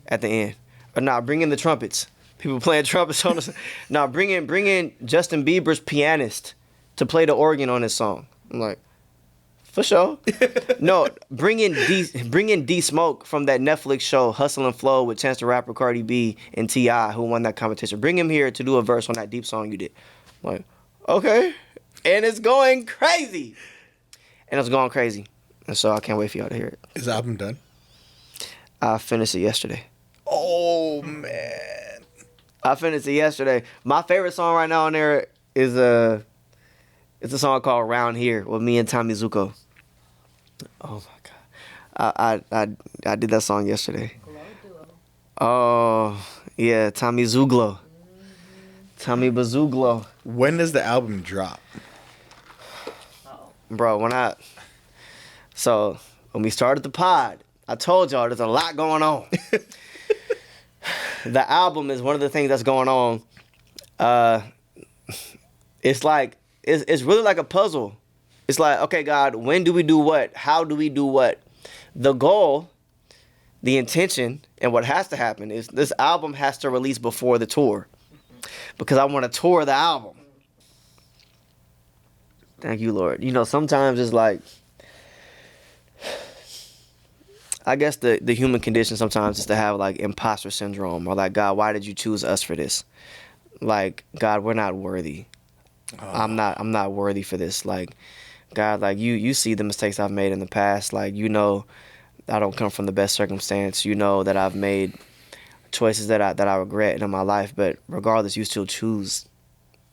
at the end. Or nah, bring in the trumpets. People playing trumpets on us. Nah, bring in Justin Bieber's pianist to play the organ on this song. I'm like, for sure. No, bring in D Smoke from that Netflix show Hustle and Flow with Chance the Rapper, Cardi B, and T.I. who won that competition. Bring him here to do a verse on that deep song you did. I'm like, okay. And it's going crazy. And so I can't wait for y'all to hear it. Is the album done? I finished it yesterday. Oh, man. I finished it yesterday. My favorite song right now on there is it's a song called Round Here with me and Tommy Zuko. Oh my God. I did that song yesterday. Oh, yeah, Tommy Zuglo. Tommy Bazuglo. When does the album drop? Bro, when we started the pod, I told y'all there's a lot going on. The album is one of the things that's going on. It's really like a puzzle. It's like, okay, God, when do we do what? How do we do what? The goal, the intention, and what has to happen is this album has to release before the tour. Because I want to tour the album. Thank you, Lord. You know, sometimes it's like, I guess the human condition sometimes is to have like imposter syndrome, or like, God, why did you choose us for this? Like, God, we're not worthy. I'm not worthy for this. Like, God, like you see the mistakes I've made in the past. Like, you know, I don't come from the best circumstance. You know that I've made choices that I regret in my life, but regardless, you still choose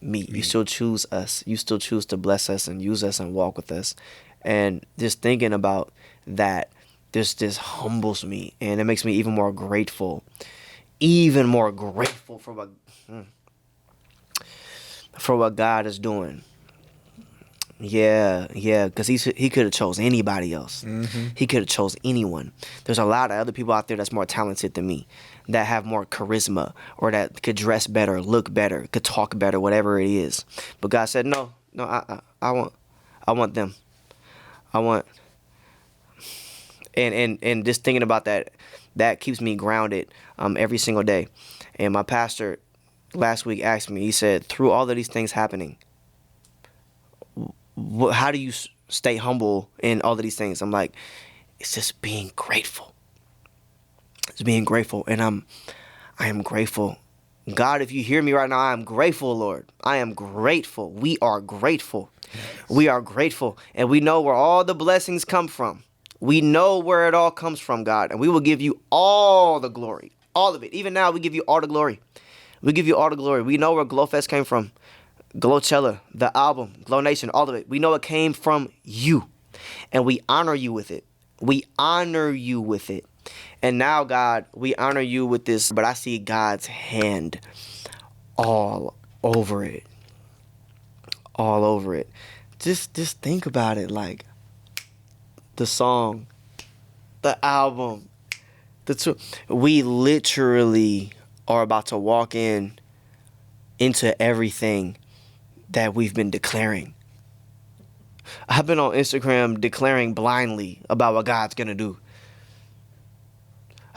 me. You still choose us. You still choose to bless us and use us and walk with us. And just thinking about that, this humbles me, and it makes me even more grateful for what God is doing. Yeah, because he could have chose anybody else. Mm-hmm. He could have chose anyone. There's a lot of other people out there that's more talented than me, that have more charisma, or that could dress better, look better, could talk better, whatever it is. But God said, no, I want them. I want, and just thinking about that keeps me grounded every single day. And my pastor last week asked me, he said, through all of these things happening, how do you stay humble in all of these things? I'm like, it's just being grateful. It's being grateful, and I am grateful. God, if you hear me right now, I am grateful, Lord. I am grateful. We are grateful. Yes. We are grateful, and we know where all the blessings come from. We know where it all comes from, God, and we will give you all the glory, all of it. Even now, we give you all the glory. We give you all the glory. We know where Glowfest came from. Glowcella, the album, Glow Nation, all of it. We know it came from you, and we honor you with it. We honor you with it. And now, God, we honor you with this, but I see God's hand all over it. All over it. Just think about it, like the song, the album, we literally are about to walk into everything that we've been declaring. I've been on Instagram declaring blindly about what God's gonna do.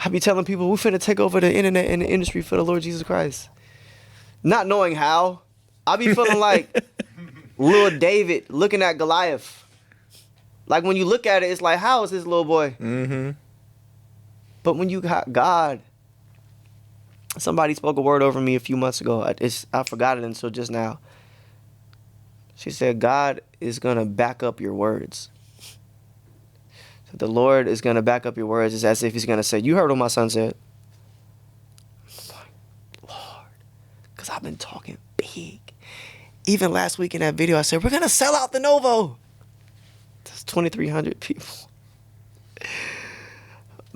I be telling people we're finna take over the internet and the industry for the Lord Jesus Christ. Not knowing how. I be feeling like little David looking at Goliath. Like when you look at it, it's like, how is this little boy? Mm-hmm. But when you got God, somebody spoke a word over me a few months ago. I forgot it until just now. She said, God is going to back up your words. So the Lord is going to back up your words. It's as if he's going to say, you heard what my son said. I'm like, Lord, because I've been talking big. Even last week in that video, I said, we're going to sell out the Novo. That's 2,300 people.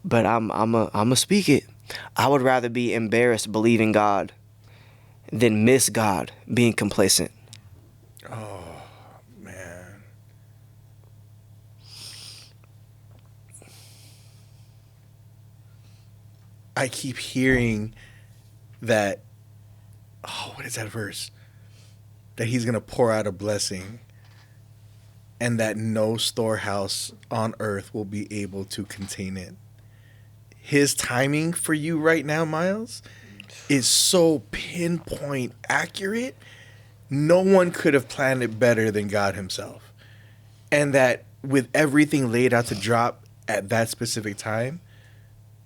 But I'm a speak it. I would rather be embarrassed believing God than miss God being complacent. Man. I keep hearing that, what is that verse? That he's going to pour out a blessing and that no storehouse on earth will be able to contain it. His timing for you right now, Miles, is so pinpoint accurate. No one could have planned it better than God himself. And that with everything laid out to drop at that specific time,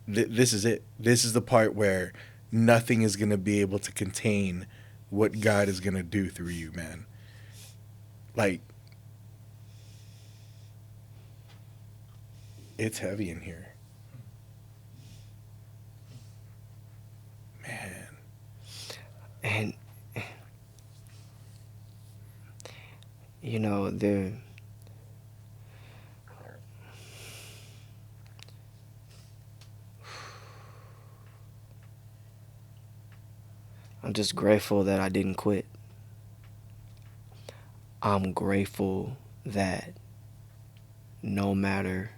this is it. This is the part where nothing is going to be able to contain what God is going to do through you, man. Like, it's heavy in here. Man. And you know, I'm just grateful that I didn't quit. I'm grateful that no matter,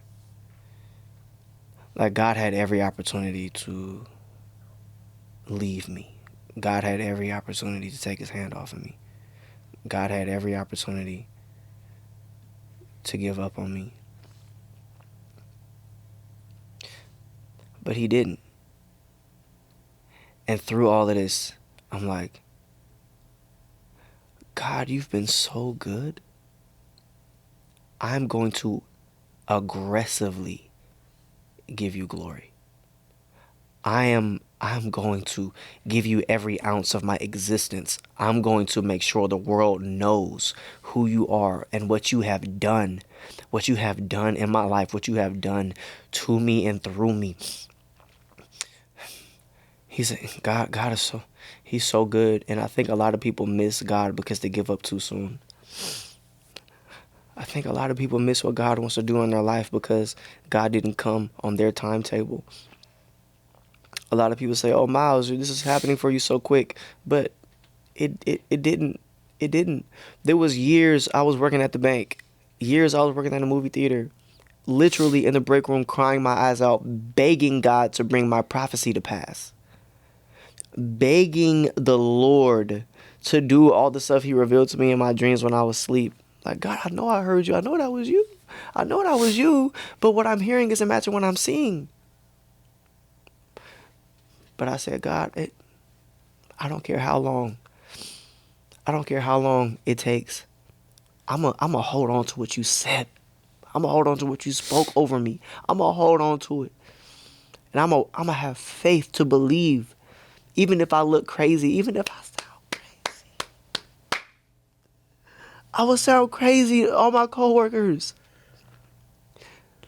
like, God had every opportunity to leave me. God had every opportunity to take his hand off of me. God had every opportunity to give up on me. But he didn't. And through all of this, I'm like, God, you've been so good. I'm going to aggressively give you glory. I'm going to give you every ounce of my existence. I'm going to make sure the world knows who you are and what you have done in my life, what you have done to me and through me. God is he's so good. And I think a lot of people miss God because they give up too soon. I think a lot of people miss what God wants to do in their life because God didn't come on their timetable. A lot of people say, "Oh, Miles, this is happening for you so quick," but it didn't. It didn't. There was years I was working at the bank, years I was working at a movie theater, literally in the break room, crying my eyes out, begging God to bring my prophecy to pass, begging the Lord to do all the stuff He revealed to me in my dreams when I was asleep. Like, God, I know I heard you. I know that was you. I know that was you. But what I'm hearing isn't matching what I'm seeing. But I said, God, I don't care how long. I don't care how long it takes. I'm a hold on to what you said. I'm gonna hold on to what you spoke over me. I'm gonna hold on to it. And I'm gonna have faith to believe, even if I look crazy, even if I sound crazy. I will sound crazy to all my coworkers.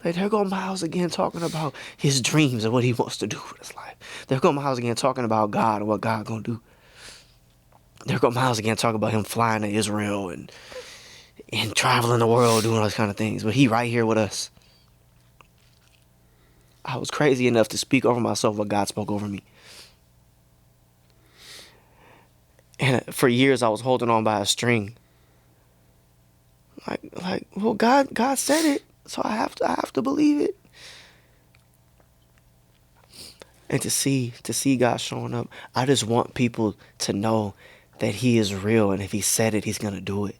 Like, there go Miles again talking about his dreams and what he wants to do with his life. There go Miles again talking about God and what God gonna do. There go Miles again talking about him flying to Israel and traveling the world, doing all those kind of things. But he right here with us. I was crazy enough to speak over myself what God spoke over me. And for years I was holding on by a string. Like, well, God said it, so I have to believe it. And to see God showing up, I just want people to know that He is real, and if He said it, He's gonna do it.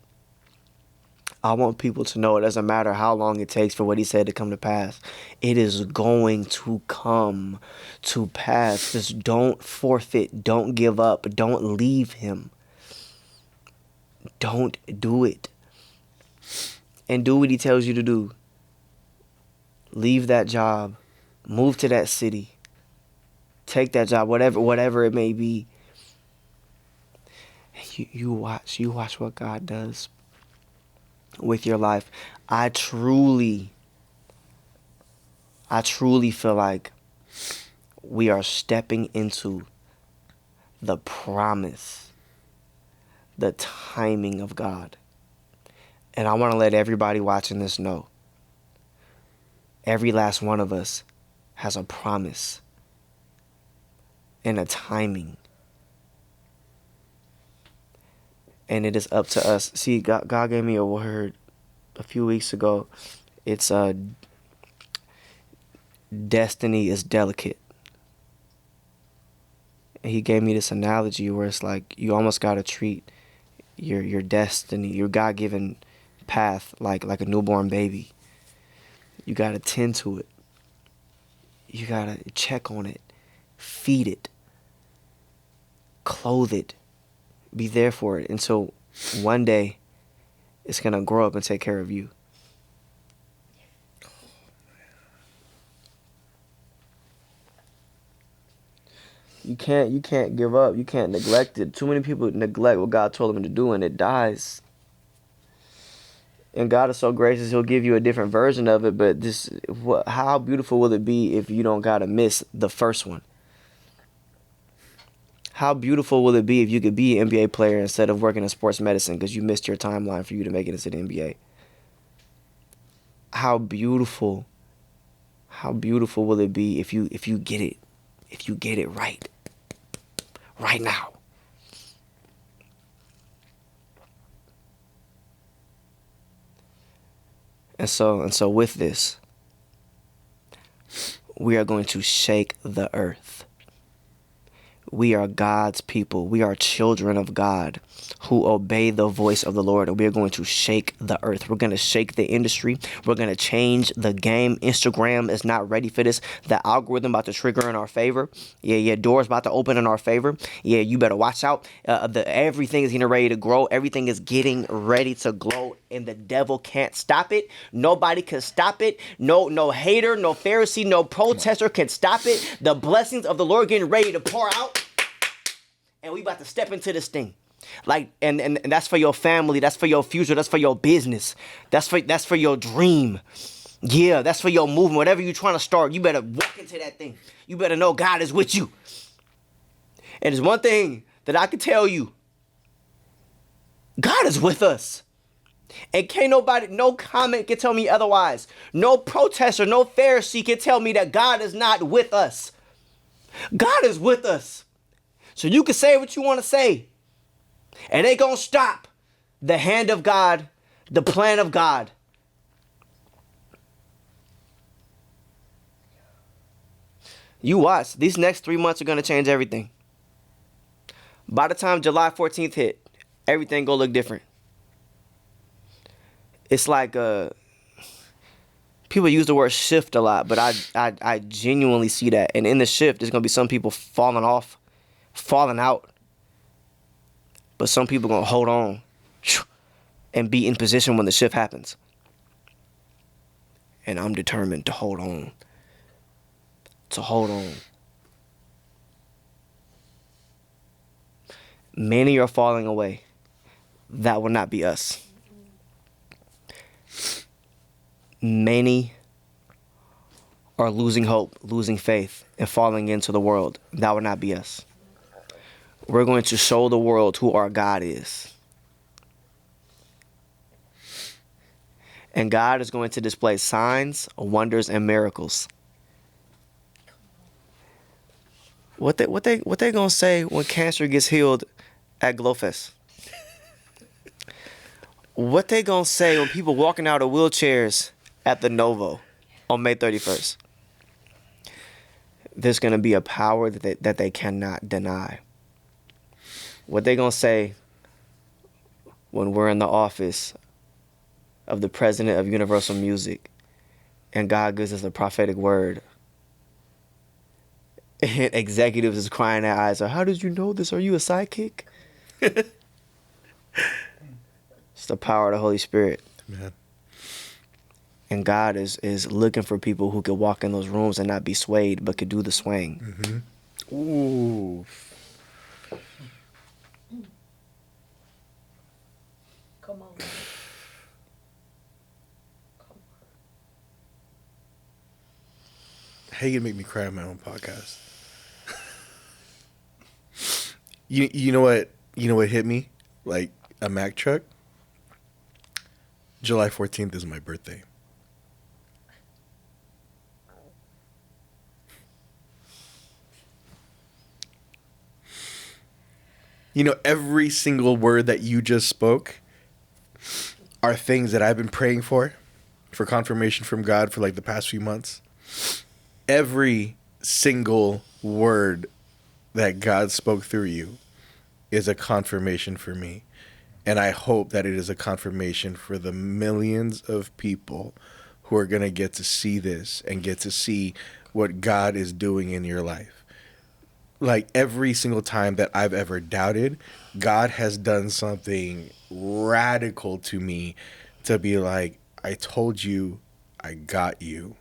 I want people to know it doesn't matter how long it takes for what He said to come to pass. It is going to come to pass. Just don't forfeit. Don't give up. Don't leave Him. Don't do it. And do what He tells you to do. Leave that job. Move to that city. Take that job, whatever it may be. You watch what God does with your life. I truly feel like we are stepping into the promise, the timing of God. And I want to let everybody watching this know, every last one of us has a promise and a timing. And it is up to us. See, God gave me a word a few weeks ago. It's destiny is delicate. And he gave me this analogy where it's like you almost gotta treat your destiny, your God-given path like a newborn baby. You gotta tend to it. You gotta check on it, feed it, clothe it, be there for it. And so one day it's gonna grow up and take care of you. You can't give up. You can't neglect it. Too many people neglect what God told them to do, and it dies. And God is so gracious, He'll give you a different version of it. But how beautiful will it be if you don't gotta miss the first one? How beautiful will it be if you could be an NBA player instead of working in sports medicine because you missed your timeline for you to make it into the NBA? How beautiful will it be if you get it, right now. And so with this, we are going to shake the earth. We are God's people. We are children of God who obey the voice of the Lord. And we are going to shake the earth. We're going to shake the industry. We're going to change the game. Instagram is not ready for this. The algorithm about to trigger in our favor. Yeah. Doors about to open in our favor. Yeah, you better watch out. Everything is getting ready to grow. Everything is getting ready to glow. And the devil can't stop it. Nobody can stop it. No hater, no Pharisee, no protester can stop it. The blessings of the Lord getting ready to pour out. And we about to step into this thing. Like, and that's for your family. That's for your future. That's for your business. That's for your dream. Yeah, that's for your movement. Whatever you're trying to start, you better walk into that thing. You better know God is with you. And there's one thing that I can tell you. God is with us. And can't nobody, no comment can tell me otherwise. No protester, no Pharisee can tell me that God is not with us. God is with us. So you can say what you want to say. And ain't gonna stop the hand of God, the plan of God. You watch. These next 3 months are gonna change everything. By the time July 14th hit, everything gonna look different. It's like people use the word shift a lot, but I genuinely see that. And in the shift, there's gonna be some people falling out. But some people gonna hold on and be in position when the shift happens. And I'm determined to hold on. Many are falling away. That will not be us. Many are losing hope, losing faith, and falling into the world. That will not be us. We're going to show the world who our God is. And God is going to display signs, wonders, and miracles. What they gonna say when cancer gets healed at Glowfest? What they gonna say when people walking out of wheelchairs at the Novo on May 31st? There's gonna be a power that they cannot deny. What they gonna say when we're in the office of the president of Universal Music and God gives us a prophetic word? And executives is crying their eyes out. How did you know this? Are you a sidekick? It's the power of the Holy Spirit. Man. And God is looking for people who could walk in those rooms and not be swayed, but could do the swaying. Mm-hmm. Ooh. Come on. How you gonna make me cry on my own podcast? You know what? You know what hit me? Like a Mack truck. July 14th is my birthday. You know, every single word that you just spoke are things that I've been praying for confirmation from God for like the past few months. Every single word that God spoke through you is a confirmation for me. And I hope that it is a confirmation for the millions of people who are going to get to see this and get to see what God is doing in your life. Like every single time that I've ever doubted, God has done something radical to me to be like, I told you, I got you.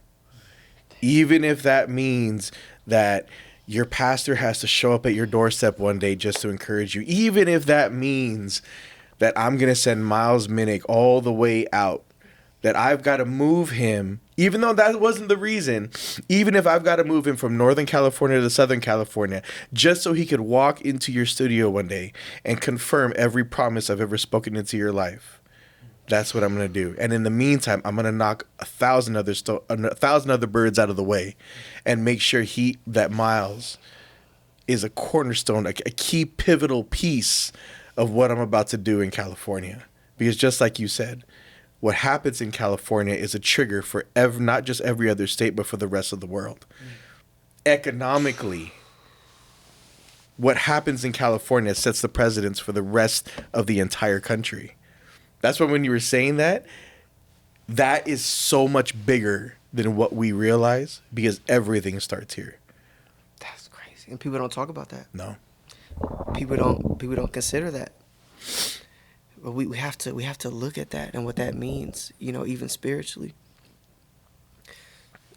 Even if that means that your pastor has to show up at your doorstep one day just to encourage you. Even if that means that I'm going to send Miles Minnick all the way out, that I've got to move him, even though that wasn't the reason, even if I've got to move him from Northern California to Southern California, just so he could walk into your studio one day and confirm every promise I've ever spoken into your life. That's what I'm going to do. And in the meantime, I'm going to knock 1,000 other birds out of the way and make sure that Miles is a cornerstone, a key pivotal piece of what I'm about to do in California. Because just like you said, what happens in California is a trigger for not just every other state, but for the rest of the world. Economically, what happens in California sets the precedence for the rest of the entire country. That's why when you were saying that is so much bigger than what we realize because everything starts here. That's crazy. And people don't talk about that. No. People don't consider that. But we have to look at that and what that means, you know, even spiritually.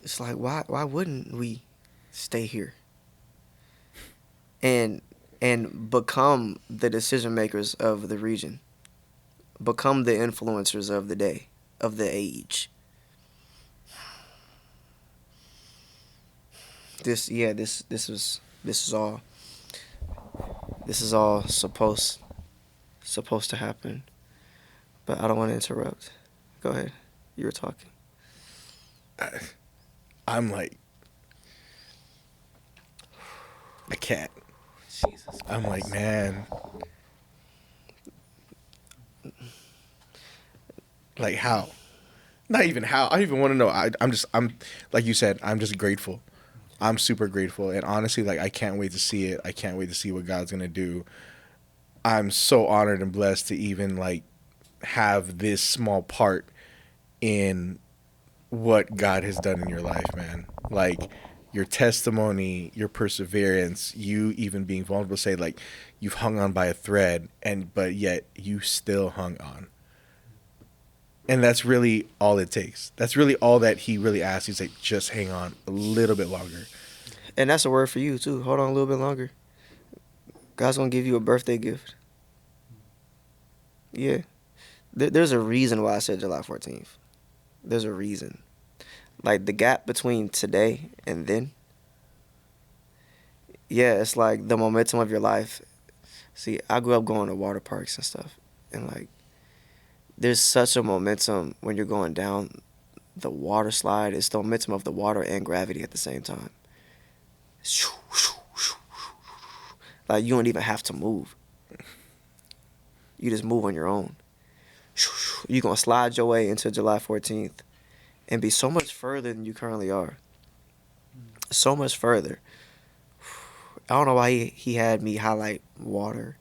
It's like why wouldn't we stay here? And become the decision makers of the region. Become the influencers of the day, of the age. This is all supposed to happen. But I don't want to interrupt. Go ahead. You were talking. I'm like, I can't. Jesus. I'm like, man. Like how? Not even how. I don't even want to know. I'm like you said, I'm just grateful. I'm super grateful. And honestly, like I can't wait to see it. I can't wait to see what God's going to do. I'm so honored and blessed to even like have this small part in what God has done in your life, man. Like your testimony, your perseverance, you even being vulnerable, say like you've hung on by a thread but yet you still hung on. And that's really all it takes. That's really all that he really asks. He's like, just hang on a little bit longer. And that's a word for you, too. Hold on a little bit longer. God's going to give you a birthday gift. Yeah. There's a reason why I said July 14th. There's a reason. Like, the gap between today and then, yeah, it's like the momentum of your life. See, I grew up going to water parks and stuff. And, like, there's such a momentum when you're going down the water slide. It's the momentum of the water and gravity at the same time. Like, you don't even have to move. You just move on your own. You're going to slide your way into July 14th and be so much further than you currently are. So much further. I don't know why he had me highlight water.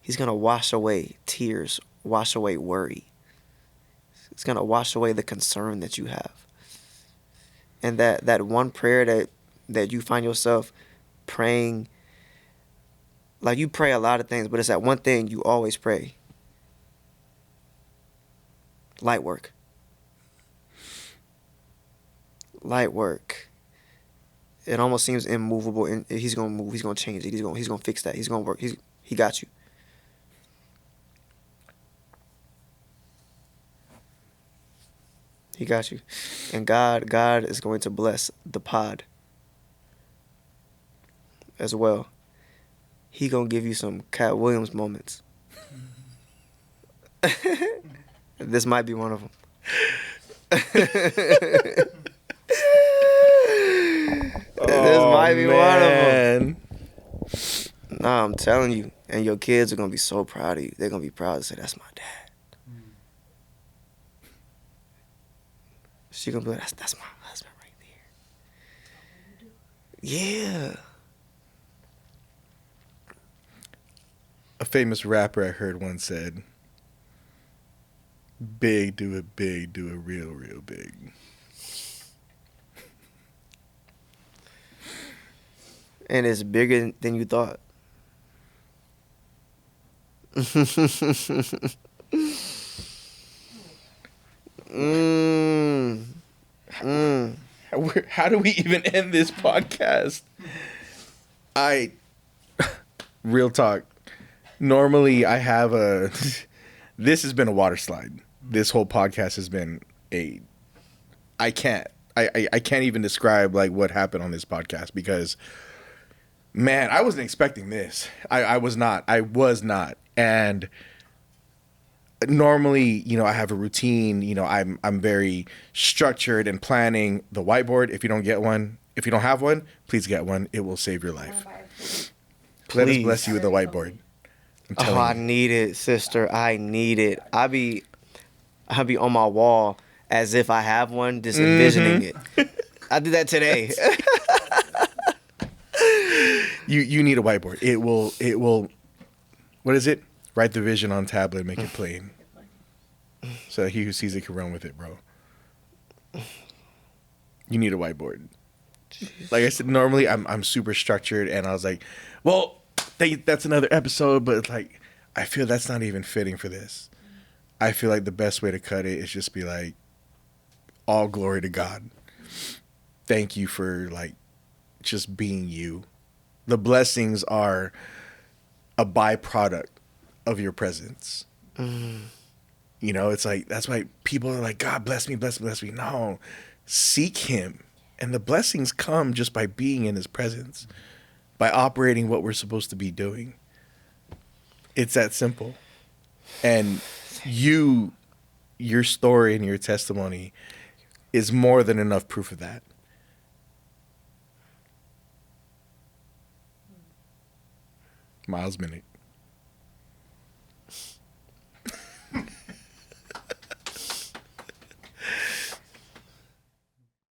He's going to wash away tears, wash away worry. It's going to wash away the concern that you have. And that one prayer that you find yourself praying, like you pray a lot of things, but it's that one thing you always pray. Light work. Light work. It almost seems immovable, and he's going to move, he's going to change it, he's going to fix that, he's going to work, he got you. He got you. And God is going to bless the pod as well. He going to give you some Cat Williams moments. This might be one of them. This might be one of them. Nah, I'm telling you, and your kids are gonna be so proud of you. They're gonna be proud to say, "That's my dad." She gonna be like, "That's my husband right there." Yeah. A famous rapper I heard once said, big, do it real, real big. And it's bigger than you thought. mm. Mm. How do we even end this podcast? Real talk. Normally I have this has been a water slide. This whole podcast has been I can't even describe like what happened on this podcast because, man, I wasn't expecting this. I was not. And normally, I have a routine. I'm very structured and planning. The whiteboard, if you don't have one, please get one. It will save your life. Let us bless you with the whiteboard. Oh, I need it, sister. I need it. I be on my wall as if I have one, just envisioning it. I did that today. You need a whiteboard. It will. What is it? Write the vision on tablet, make it plain. So he who sees it can run with it, bro. You need a whiteboard. Like I said, normally I'm super structured, and I was like, well, that's another episode, but it's like I feel that's not even fitting for this. I feel like the best way to cut it is just be like, all glory to God. Thank you for like just being you. The blessings are a byproduct of your presence. It's like, that's why people are like, God bless me, bless me, bless me. No, seek him. And the blessings come just by being in his presence, by operating what we're supposed to be doing. It's that simple. And your story and your testimony is more than enough proof of that. Miles Minnick.